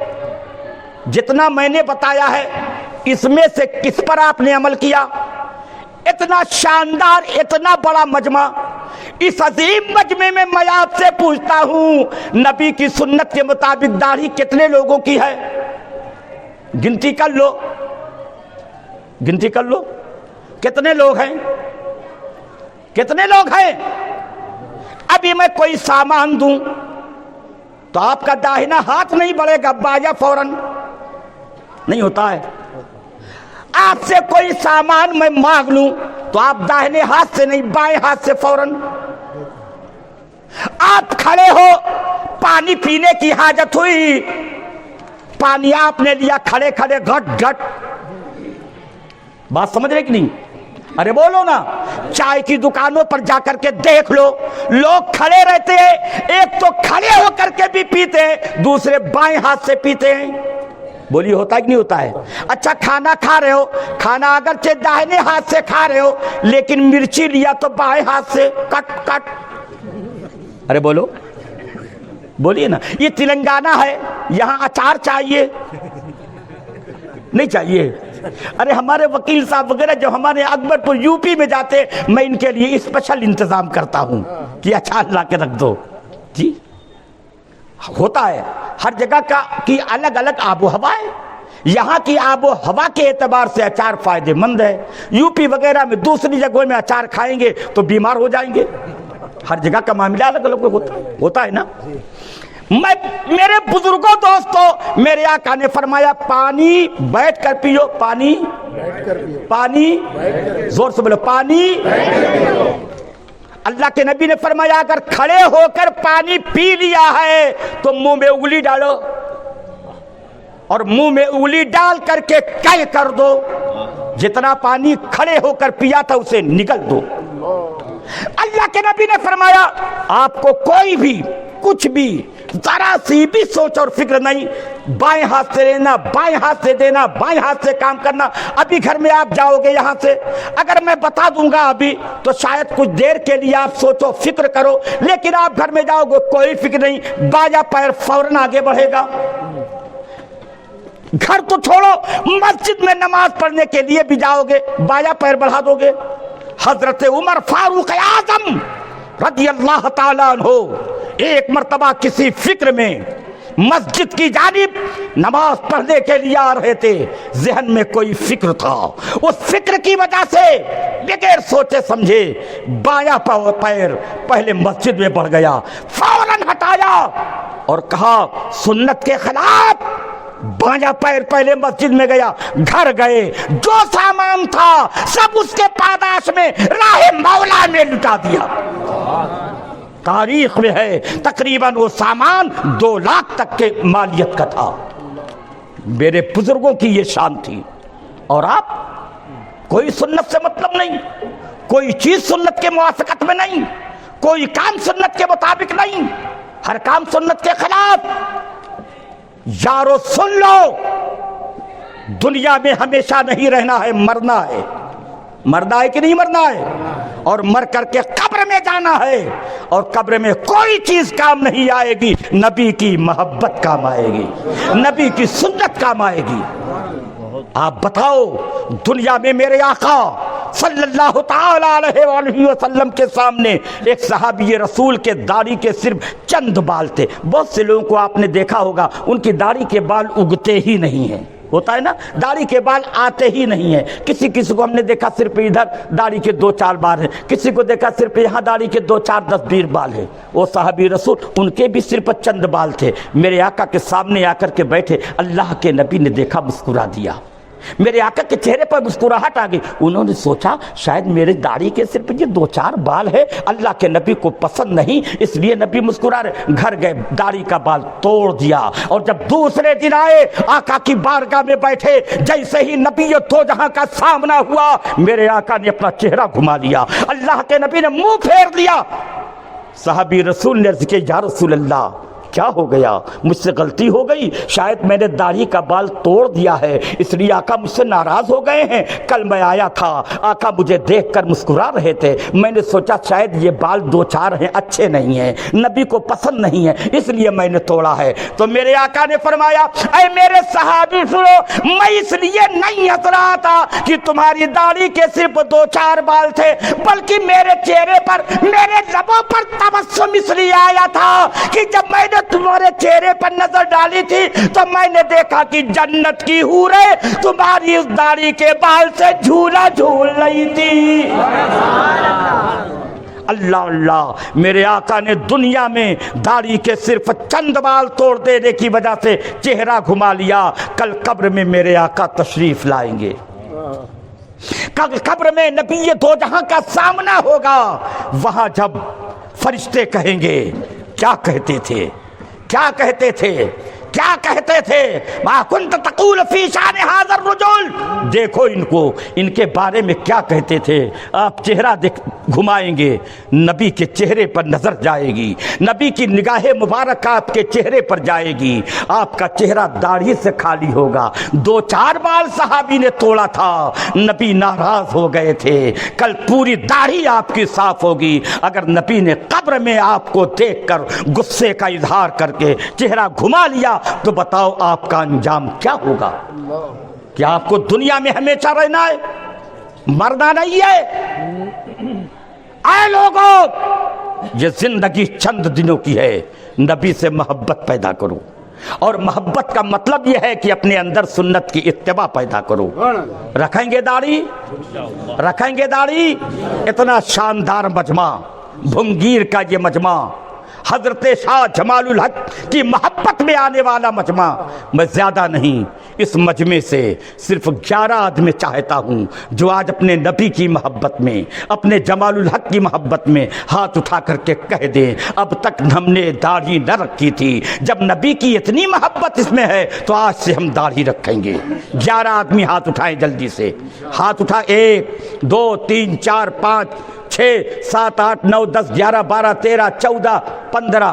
جتنا میں نے بتایا ہے اس میں سے کس پر آپ نے عمل کیا؟ اتنا شاندار، اتنا بڑا مجمع، اس عظیم مجمع میں میں آپ سے پوچھتا ہوں نبی کی سنت کے مطابق داڑھی کتنے لوگوں کی ہے؟ گنتی کر لو، گنتی کر لو، کتنے لوگ ہیں؟ کتنے لوگ ہیں؟ ابھی میں کوئی سامان دوں تو آپ کا داہنا ہاتھ نہیں بڑھے گا، باجا فوراً نہیں ہوتا ہے۔ آپ سے کوئی سامان میں مانگ لوں تو آپ داہنے ہاتھ سے نہیں، بائیں ہاتھ سے فوراً۔ آپ کھڑے ہو، پانی پینے کی حاجت ہوئی، پانی آپ نے لیا کھڑے کھڑے، گھٹ گھٹ۔ بات سمجھ رہے کہ نہیں؟ ارے بولو نا۔ چائے کی دکانوں پر جا کر کے دیکھ لو، لوگ کھڑے رہتے ہیں، ایک تو کھڑے ہو کر کے بھی پیتے ہیں، دوسرے بائیں ہاتھ سے پیتے ہیں۔ بولیے ہوتا ہے کہ نہیں ہوتا ہے؟ اچھا کھانا کھا رہے ہو، کھانا اگرچہ داہنے ہاتھ سے کھا رہے ہو لیکن مرچی لیا تو بائیں ہاتھ سے کٹ کٹ۔ ارے بولو، بولیے نا۔ یہ تلنگانہ ہے، یہاں اچار چاہیے نہیں چاہیے؟ ارے ہمارے وکیل صاحب وغیرہ جو ہمارے اکبر پور یو پی میں جاتے، میں ان کے لیے اسپیشل انتظام کرتا ہوں کہ اچار لا کے رکھ دو۔ جی ہوتا ہے، ہر جگہ کی الگ الگ آب و ہوا ہے۔ یہاں کی آب و ہوا کے اعتبار سے اچار فائدہ مند ہے، یو پی وغیرہ میں دوسری جگہوں میں اچار کھائیں گے تو بیمار ہو جائیں گے۔ ہر جگہ کا معاملہ الگ الگ ہوتا ہے نا۔ میرے بزرگوں دوستوں، میرے آقا نے فرمایا پانی بیٹھ کر پیو، پانی پانی، زور سے بولو، پانی۔ اللہ کے نبی نے فرمایا اگر کھڑے ہو کر پانی پی لیا ہے تو منہ میں انگلی ڈالو اور منہ میں انگلی ڈال کر کے کہہ کر دو جتنا پانی کھڑے ہو کر پیا تھا اسے نگل دو۔ اللہ کے نبی نے فرمایا آپ کو کوئی بھی کچھ بھی ذرا سی بھی سوچ اور فکر نہیں، بائیں ہاتھ سے لینا، بائیں ہاتھ سے دینا، بائیں ہاتھ سے کام کرنا۔ ابھی گھر میں آپ جاؤ گے یہاں سے، اگر میں بتا دوں گا ابھی تو شاید کچھ دیر کے لیے آپ سوچو فکر کرو، لیکن آپ گھر میں جاؤ گے کوئی فکر نہیں، باجا پیر فوراً آگے بڑھے گا۔ گھر تو چھوڑو، مسجد میں نماز پڑھنے کے لیے بھی جاؤ گے باجا پیر بڑھا دو گے۔ حضرت عمر فاروق اعظم رضی اللہ تعالیٰ عنہ ایک مرتبہ کسی فکر میں مسجد کی جانب نماز پڑھنے کے لیے آ رہے تھے، ذہن میں کوئی فکر تھا، اس فکر کی وجہ سے بغیر سوچے سمجھے بایاں پیر پہلے مسجد میں بڑھ گیا، فوراً ہٹایا اور کہا سنت کے خلاف، بایاں پیر پہلے مسجد میں گیا، گھر گئے، جو سامان تھا سب اس کے پاداش میں راہ مولا میں لٹا دیا۔ تاریخ میں ہے تقریباً وہ سامان 2 لاکھ تک کے مالیت کا تھا. میرے بزرگوں کی یہ شان تھی. اور آپ کوئی سنت سے مطلب نہیں, کوئی چیز سنت کے موافقت میں نہیں, کوئی کام سنت کے مطابق نہیں, ہر کام سنت کے خلاف. یارو سن لو, دنیا میں ہمیشہ نہیں رہنا ہے, مرنا ہے. مرنا ہے کہ نہیں مرنا ہے؟ اور مر کر کے قبر میں جانا ہے, اور قبر میں کوئی چیز کام نہیں آئے گی. نبی کی محبت کام آئے گی, نبی کی سنت کام آئے گی. آپ بتاؤ, دنیا میں میرے آقا صلی اللہ تعالی علیہ وآلہ وسلم کے سامنے ایک صحابی رسول کے داڑھی کے صرف چند بال تھے. بہت سے لوگوں کو آپ نے دیکھا ہوگا ان کی داڑھی کے بال اگتے ہی نہیں ہیں, ہوتا ہے نا, داڑھی کے بال آتے ہی نہیں ہیں. کسی کو ہم نے دیکھا صرف ادھر داڑھی کے 2-4 بال ہیں, کسی کو دیکھا صرف یہاں داڑھی کے 2-4 10-20 بال ہیں. وہ صحابی رسول ان کے بھی صرف چند بال تھے. میرے آقا کے سامنے آ کر کے بیٹھے, اللہ کے نبی نے دیکھا, مسکرا دیا. میرے آقا کے چہرے پر مسکراہٹ آ گئی. انہوں نے سوچا شاید میرے داڑھی کے صرف یہ 2-4 بال ہے, اللہ کے نبی کو پسند نہیں, اس لیے نبی مسکرا رہے. گھر گئے, داڑھی کا بال توڑ دیا. اور جب دوسرے دن آئے, آقا کی بارگاہ میں بیٹھے, جیسے ہی نبی دو جہاں کا سامنا ہوا, میرے آقا نے اپنا چہرہ گھما لیا, اللہ کے نبی نے منہ پھیر لیا. صحابی رسول نے عرض کیا, یا رسول اللہ کیا ہو گیا, مجھ سے غلطی ہو گئی, شاید میں نے داڑھی کا بال توڑ دیا ہے, اس لیے آقا مجھ سے ناراض ہو گئے ہیں. کل میں آیا تھا, آقا مجھے دیکھ کر مسکرا رہے تھے, میں نے سوچا شاید یہ بال 2-4 ہیں, اچھے نہیں ہیں, نبی کو پسند نہیں ہے, اس لیے میں نے توڑا ہے. تو میرے آقا نے فرمایا, اے میرے صحابی سنو, میں اس لیے نہیں ہنس رہا تھا کہ تمہاری داڑھی کے صرف 2-4 بال تھے, بلکہ میرے چہرے پر, میرے لبوں پر تبسم اس لیے آیا تھا کہ جب میں نے تمہارے چہرے پر نظر ڈالی تھی تو میں نے دیکھا کہ جنت کی حوریں تمہاری اس داڑھی کے بال سے جھولا جھول رہی تھی. اللہ اللہ, میرے آقا نے دنیا میں داڑھی کے صرف چند بال توڑ دینے کی وجہ سے چہرہ گھما لیا. کل قبر میں میرے آقا تشریف لائیں گے, کل قبر میں نبی دو جہاں کا سامنا ہوگا. وہاں جب فرشتے کہیں گے, کیا کہتے تھے, کیا کہتے تھے, کیا کہتے تھے, ما کنت تقول فی شان ھذا الرجل, دیکھو ان کو, ان کے بارے میں کیا کہتے تھے. آپ چہرہ گھمائیں گے, نبی کے چہرے پر نظر جائے گی, نبی کی نگاہ مبارک آپ کے چہرے پر جائے گی, آپ کا چہرہ داڑھی سے خالی ہوگا. 2-4 بال صحابی نے توڑا تھا, نبی ناراض ہو گئے تھے, کل پوری داڑھی آپ کی صاف ہوگی. اگر نبی نے قبر میں آپ کو دیکھ کر غصے کا اظہار کر کے چہرہ گھما لیا تو بتاؤ آپ کا انجام کیا ہوگا. کیا آپ کو دنیا میں ہمیشہ رہنا ہے, مرنا نہیں ہے؟ اے لوگوں, یہ زندگی چند دنوں کی ہے, نبی سے محبت پیدا کرو. اور محبت کا مطلب یہ ہے کہ اپنے اندر سنت کی اتباع پیدا کرو. رکھیں گے داڑھی, رکھیں گے داڑھی. اتنا شاندار مجمع, بھنگیر کا یہ مجمع, حضرت شاہ جمال الحق کی محبت میں آنے والا مجمع. میں زیادہ نہیں, اس مجمع سے صرف 11 آدمی چاہتا ہوں جو آج اپنے نبی کی محبت میں, اپنے جمال الحق کی محبت میں ہاتھ اٹھا کر کے کہہ دیں, اب تک ہم نے داڑھی نہ رکھی تھی, جب نبی کی اتنی محبت اس میں ہے تو آج سے ہم داڑھی رکھیں گے. 11 آدمی ہاتھ اٹھائیں, جلدی سے ہاتھ اٹھا. 1 2 3 4 5 6 7 8 9 10 11 12 13 14 15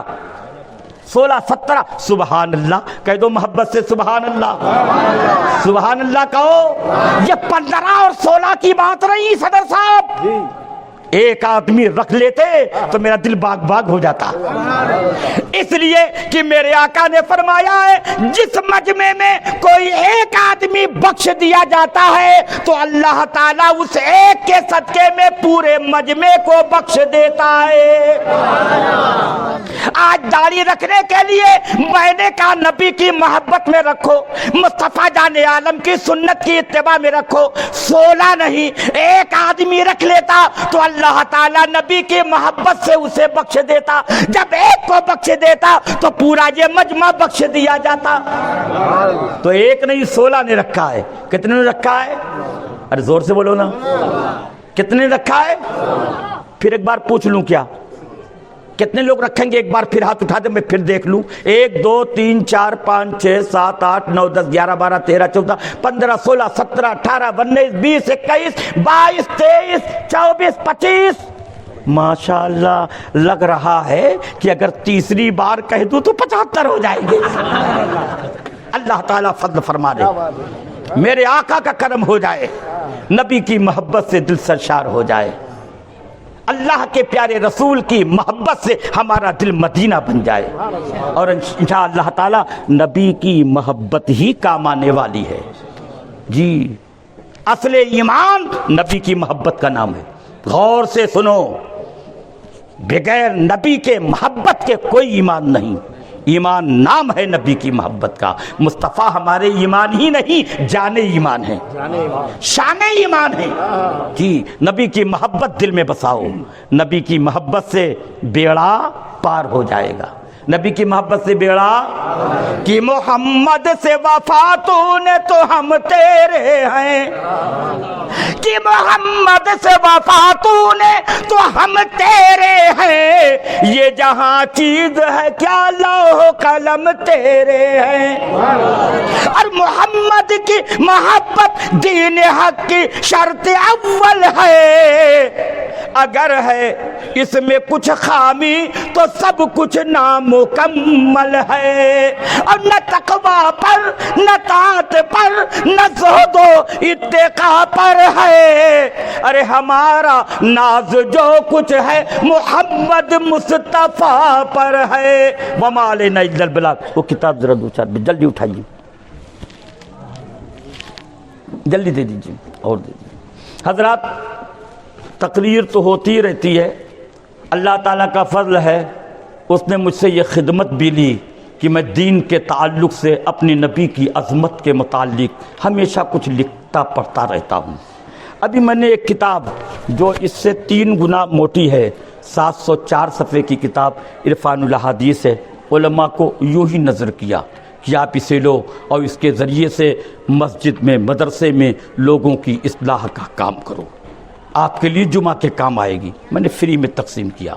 16 17. سبحان اللہ کہہ دو محبت سے, سبحان اللہ, سبحان اللہ کہو. یہ 15 اور 16 کی بات رہی صدر صاحب, ایک آدمی رکھ لیتے تو میرا دل باغ باغ ہو جاتا. اس لیے کہ میرے آقا نے فرمایا ہے جس مجمع میں کوئی ایک آدمی بخش دیا جاتا ہے تو اللہ تعالیٰ اس ایک کے صدقے میں پورے مجمع کو بخش دیتا ہے. آج داڑھی رکھنے کے لیے میں نے کہا نبی کی محبت میں رکھو, مصطفیٰ جان عالم کی سنت کی اتباع میں رکھو. 16 نہیں, ایک آدمی رکھ لیتا تو اللہ تعالیٰ نبی کی محبت سے اسے بخش دیتا. جب ایک کو بخش دیتا تو پورا یہ مجمع بخش دیا جاتا. تو ایک نہیں 16 نے رکھا ہے. کتنے نے رکھا ہے؟ ارے زور سے بولو نا, کتنے نے رکھا ہے؟ پھر ایک بار پوچھ لوں کیا, کتنے لوگ رکھیں گے؟ ایک بار پھر ہاتھ اٹھا دیں، میں پھر دیکھ لوں۔ 1 2 3 4 5 6 7 8 9 10 11 12 13 14 15 16 17 18 19 20 21 22 23 24 25۔ ماشاءاللہ لگ رہا ہے کہ اگر تیسری بار کہہ دوں تو 75 ہو جائیں گے۔ اللہ تعالیٰ فضل فرما دے، میرے آقا کا کرم ہو جائے، نبی کی محبت سے دل سرشار ہو جائے، اللہ کے پیارے رسول کی محبت سے ہمارا دل مدینہ بن جائے، اور انشاءاللہ تعالی نبی کی محبت ہی کام آنے والی ہے۔ جی اصل ایمان نبی کی محبت کا نام ہے۔ غور سے سنو، بغیر نبی کے محبت کے کوئی ایمان نہیں۔ ایمان نام ہے نبی کی محبت کا۔ مصطفیٰ ہمارے ایمان ہی نہیں، جان ایمان ہے، شان ایمان ہے۔ جی نبی کی محبت دل میں بساؤ، نبی کی محبت سے بیڑا پار ہو جائے گا۔ نبی کی محبت سے بیڑا کہ محمد سے وفا تو نے تو ہم تیرے ہیں، کہ محمد سے وفا تو نے تو ہم تیرے ہیں، یہ جہاں چیز ہے کیا لوح قلم تیرے ہیں۔ اور محمد کی محبت دین حق کی شرط اول ہے، اگر ہے اس میں کچھ خامی تو سب کچھ نامکمل ہے۔ اور نہ تقویٰ پر نہ طاعت پر نہ زہد و اتقاء پر ہے، ارے ہمارا ناز جو کچھ ہے محمد مصطفیٰ پر ہے۔ وما علینا الا البلاغ۔ وہ کتاب ذرا دو چار جلدی اٹھائیے، جلدی دے دیجیے اور دے دیجیے۔ حضرات تقریر تو ہوتی رہتی ہے، اللہ تعالیٰ کا فضل ہے، اس نے مجھ سے یہ خدمت بھی لی کہ میں دین کے تعلق سے اپنی نبی کی عظمت کے متعلق ہمیشہ کچھ لکھتا پڑھتا رہتا ہوں۔ ابھی میں نے ایک کتاب جو اس سے 3 گنا موٹی ہے، 704 صفحے کی کتاب عرفان الاحادیث ہے، علماء کو یوں ہی نظر کیا کہ آپ اسے لو اور اس کے ذریعے سے مسجد میں مدرسے میں لوگوں کی اصلاح کا کام کرو، آپ کے لیے جمعہ کے کام آئے گی۔ میں نے فری میں تقسیم کیا۔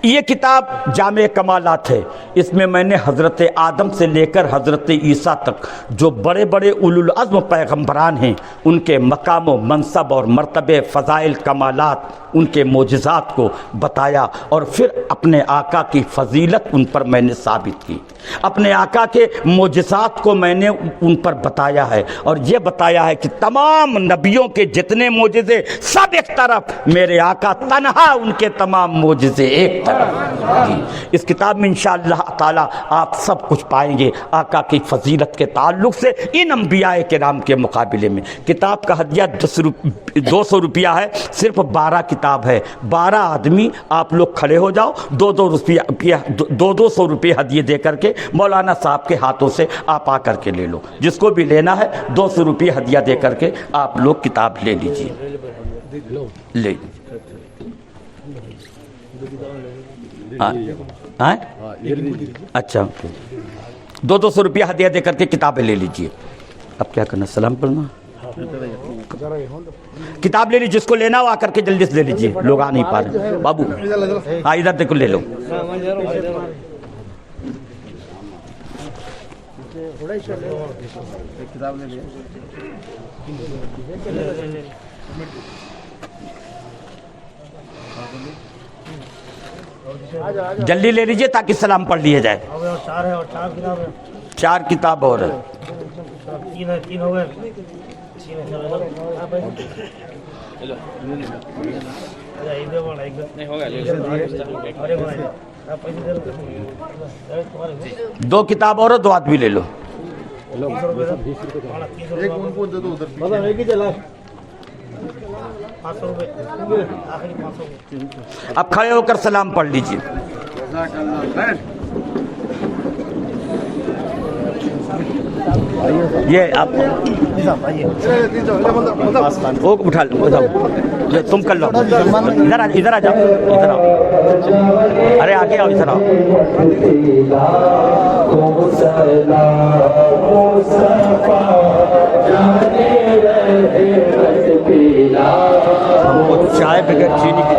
یہ کتاب جامع کمالات ہے، اس میں میں نے حضرت آدم سے لے کر حضرت عیسیٰ تک جو بڑے بڑے اولو العزم پیغمبران ہیں ان کے مقام و منصب اور مرتبے، فضائل، کمالات، ان کے معجزات کو بتایا، اور پھر اپنے آقا کی فضیلت ان پر میں نے ثابت کی، اپنے آقا کے معجزات کو میں نے ان پر بتایا ہے، اور یہ بتایا ہے کہ تمام نبیوں کے جتنے معجزے سب ایک طرف، میرے آقا تنہا ان کے تمام معجزے ایک طرف۔ جی اس کتاب میں انشاءاللہ تعالی آپ سب کچھ پائیں گے آقا کی فضیلت کے تعلق سے ان انبیاء کرام کے مقابلے میں۔ کتاب کا ہدیہ 200 روپیہ ہے، صرف 12 کتاب ہے، 12 آدمی آپ لوگ کھڑے ہو جاؤ، 200 روپے ہدیے دے کر کے مولانا صاحب کے ہاتھوں سے آپ آ کر کے لے لو، جس کو بھی لینا ہے 200 روپے ہدیہ دے کر کے آپ لوگ کتاب لے لیجیے، لے اچھا 200 روپیہ ہدیہ دے کر کے کتابیں لے لیجیے۔ اب کیا کرنا، سلام پڑھنا، کتاب لے لیجیے، جس کو لینا ہو آ کر کے جلدی سے لے لیجیے، لوگ آ نہیں پا رہے۔ بابو ہاں ادھر دیکھو، لے لو۔ جلدی لے لیجیے تاکہ سلام پڑھ لیے جائے۔ 4 کتاب اور ہے۔ دو کتاب اور 2 آدمی لے لو۔ اب کھڑے ہو کر سلام پڑھ لیجیے۔ یہ آپ اٹھا لو، تم کر لو، ادھر آ جاؤ، ادھر آؤ، ارے آگے آؤ، ادھر آؤ۔ ہم کو چائے بغیر چینی کی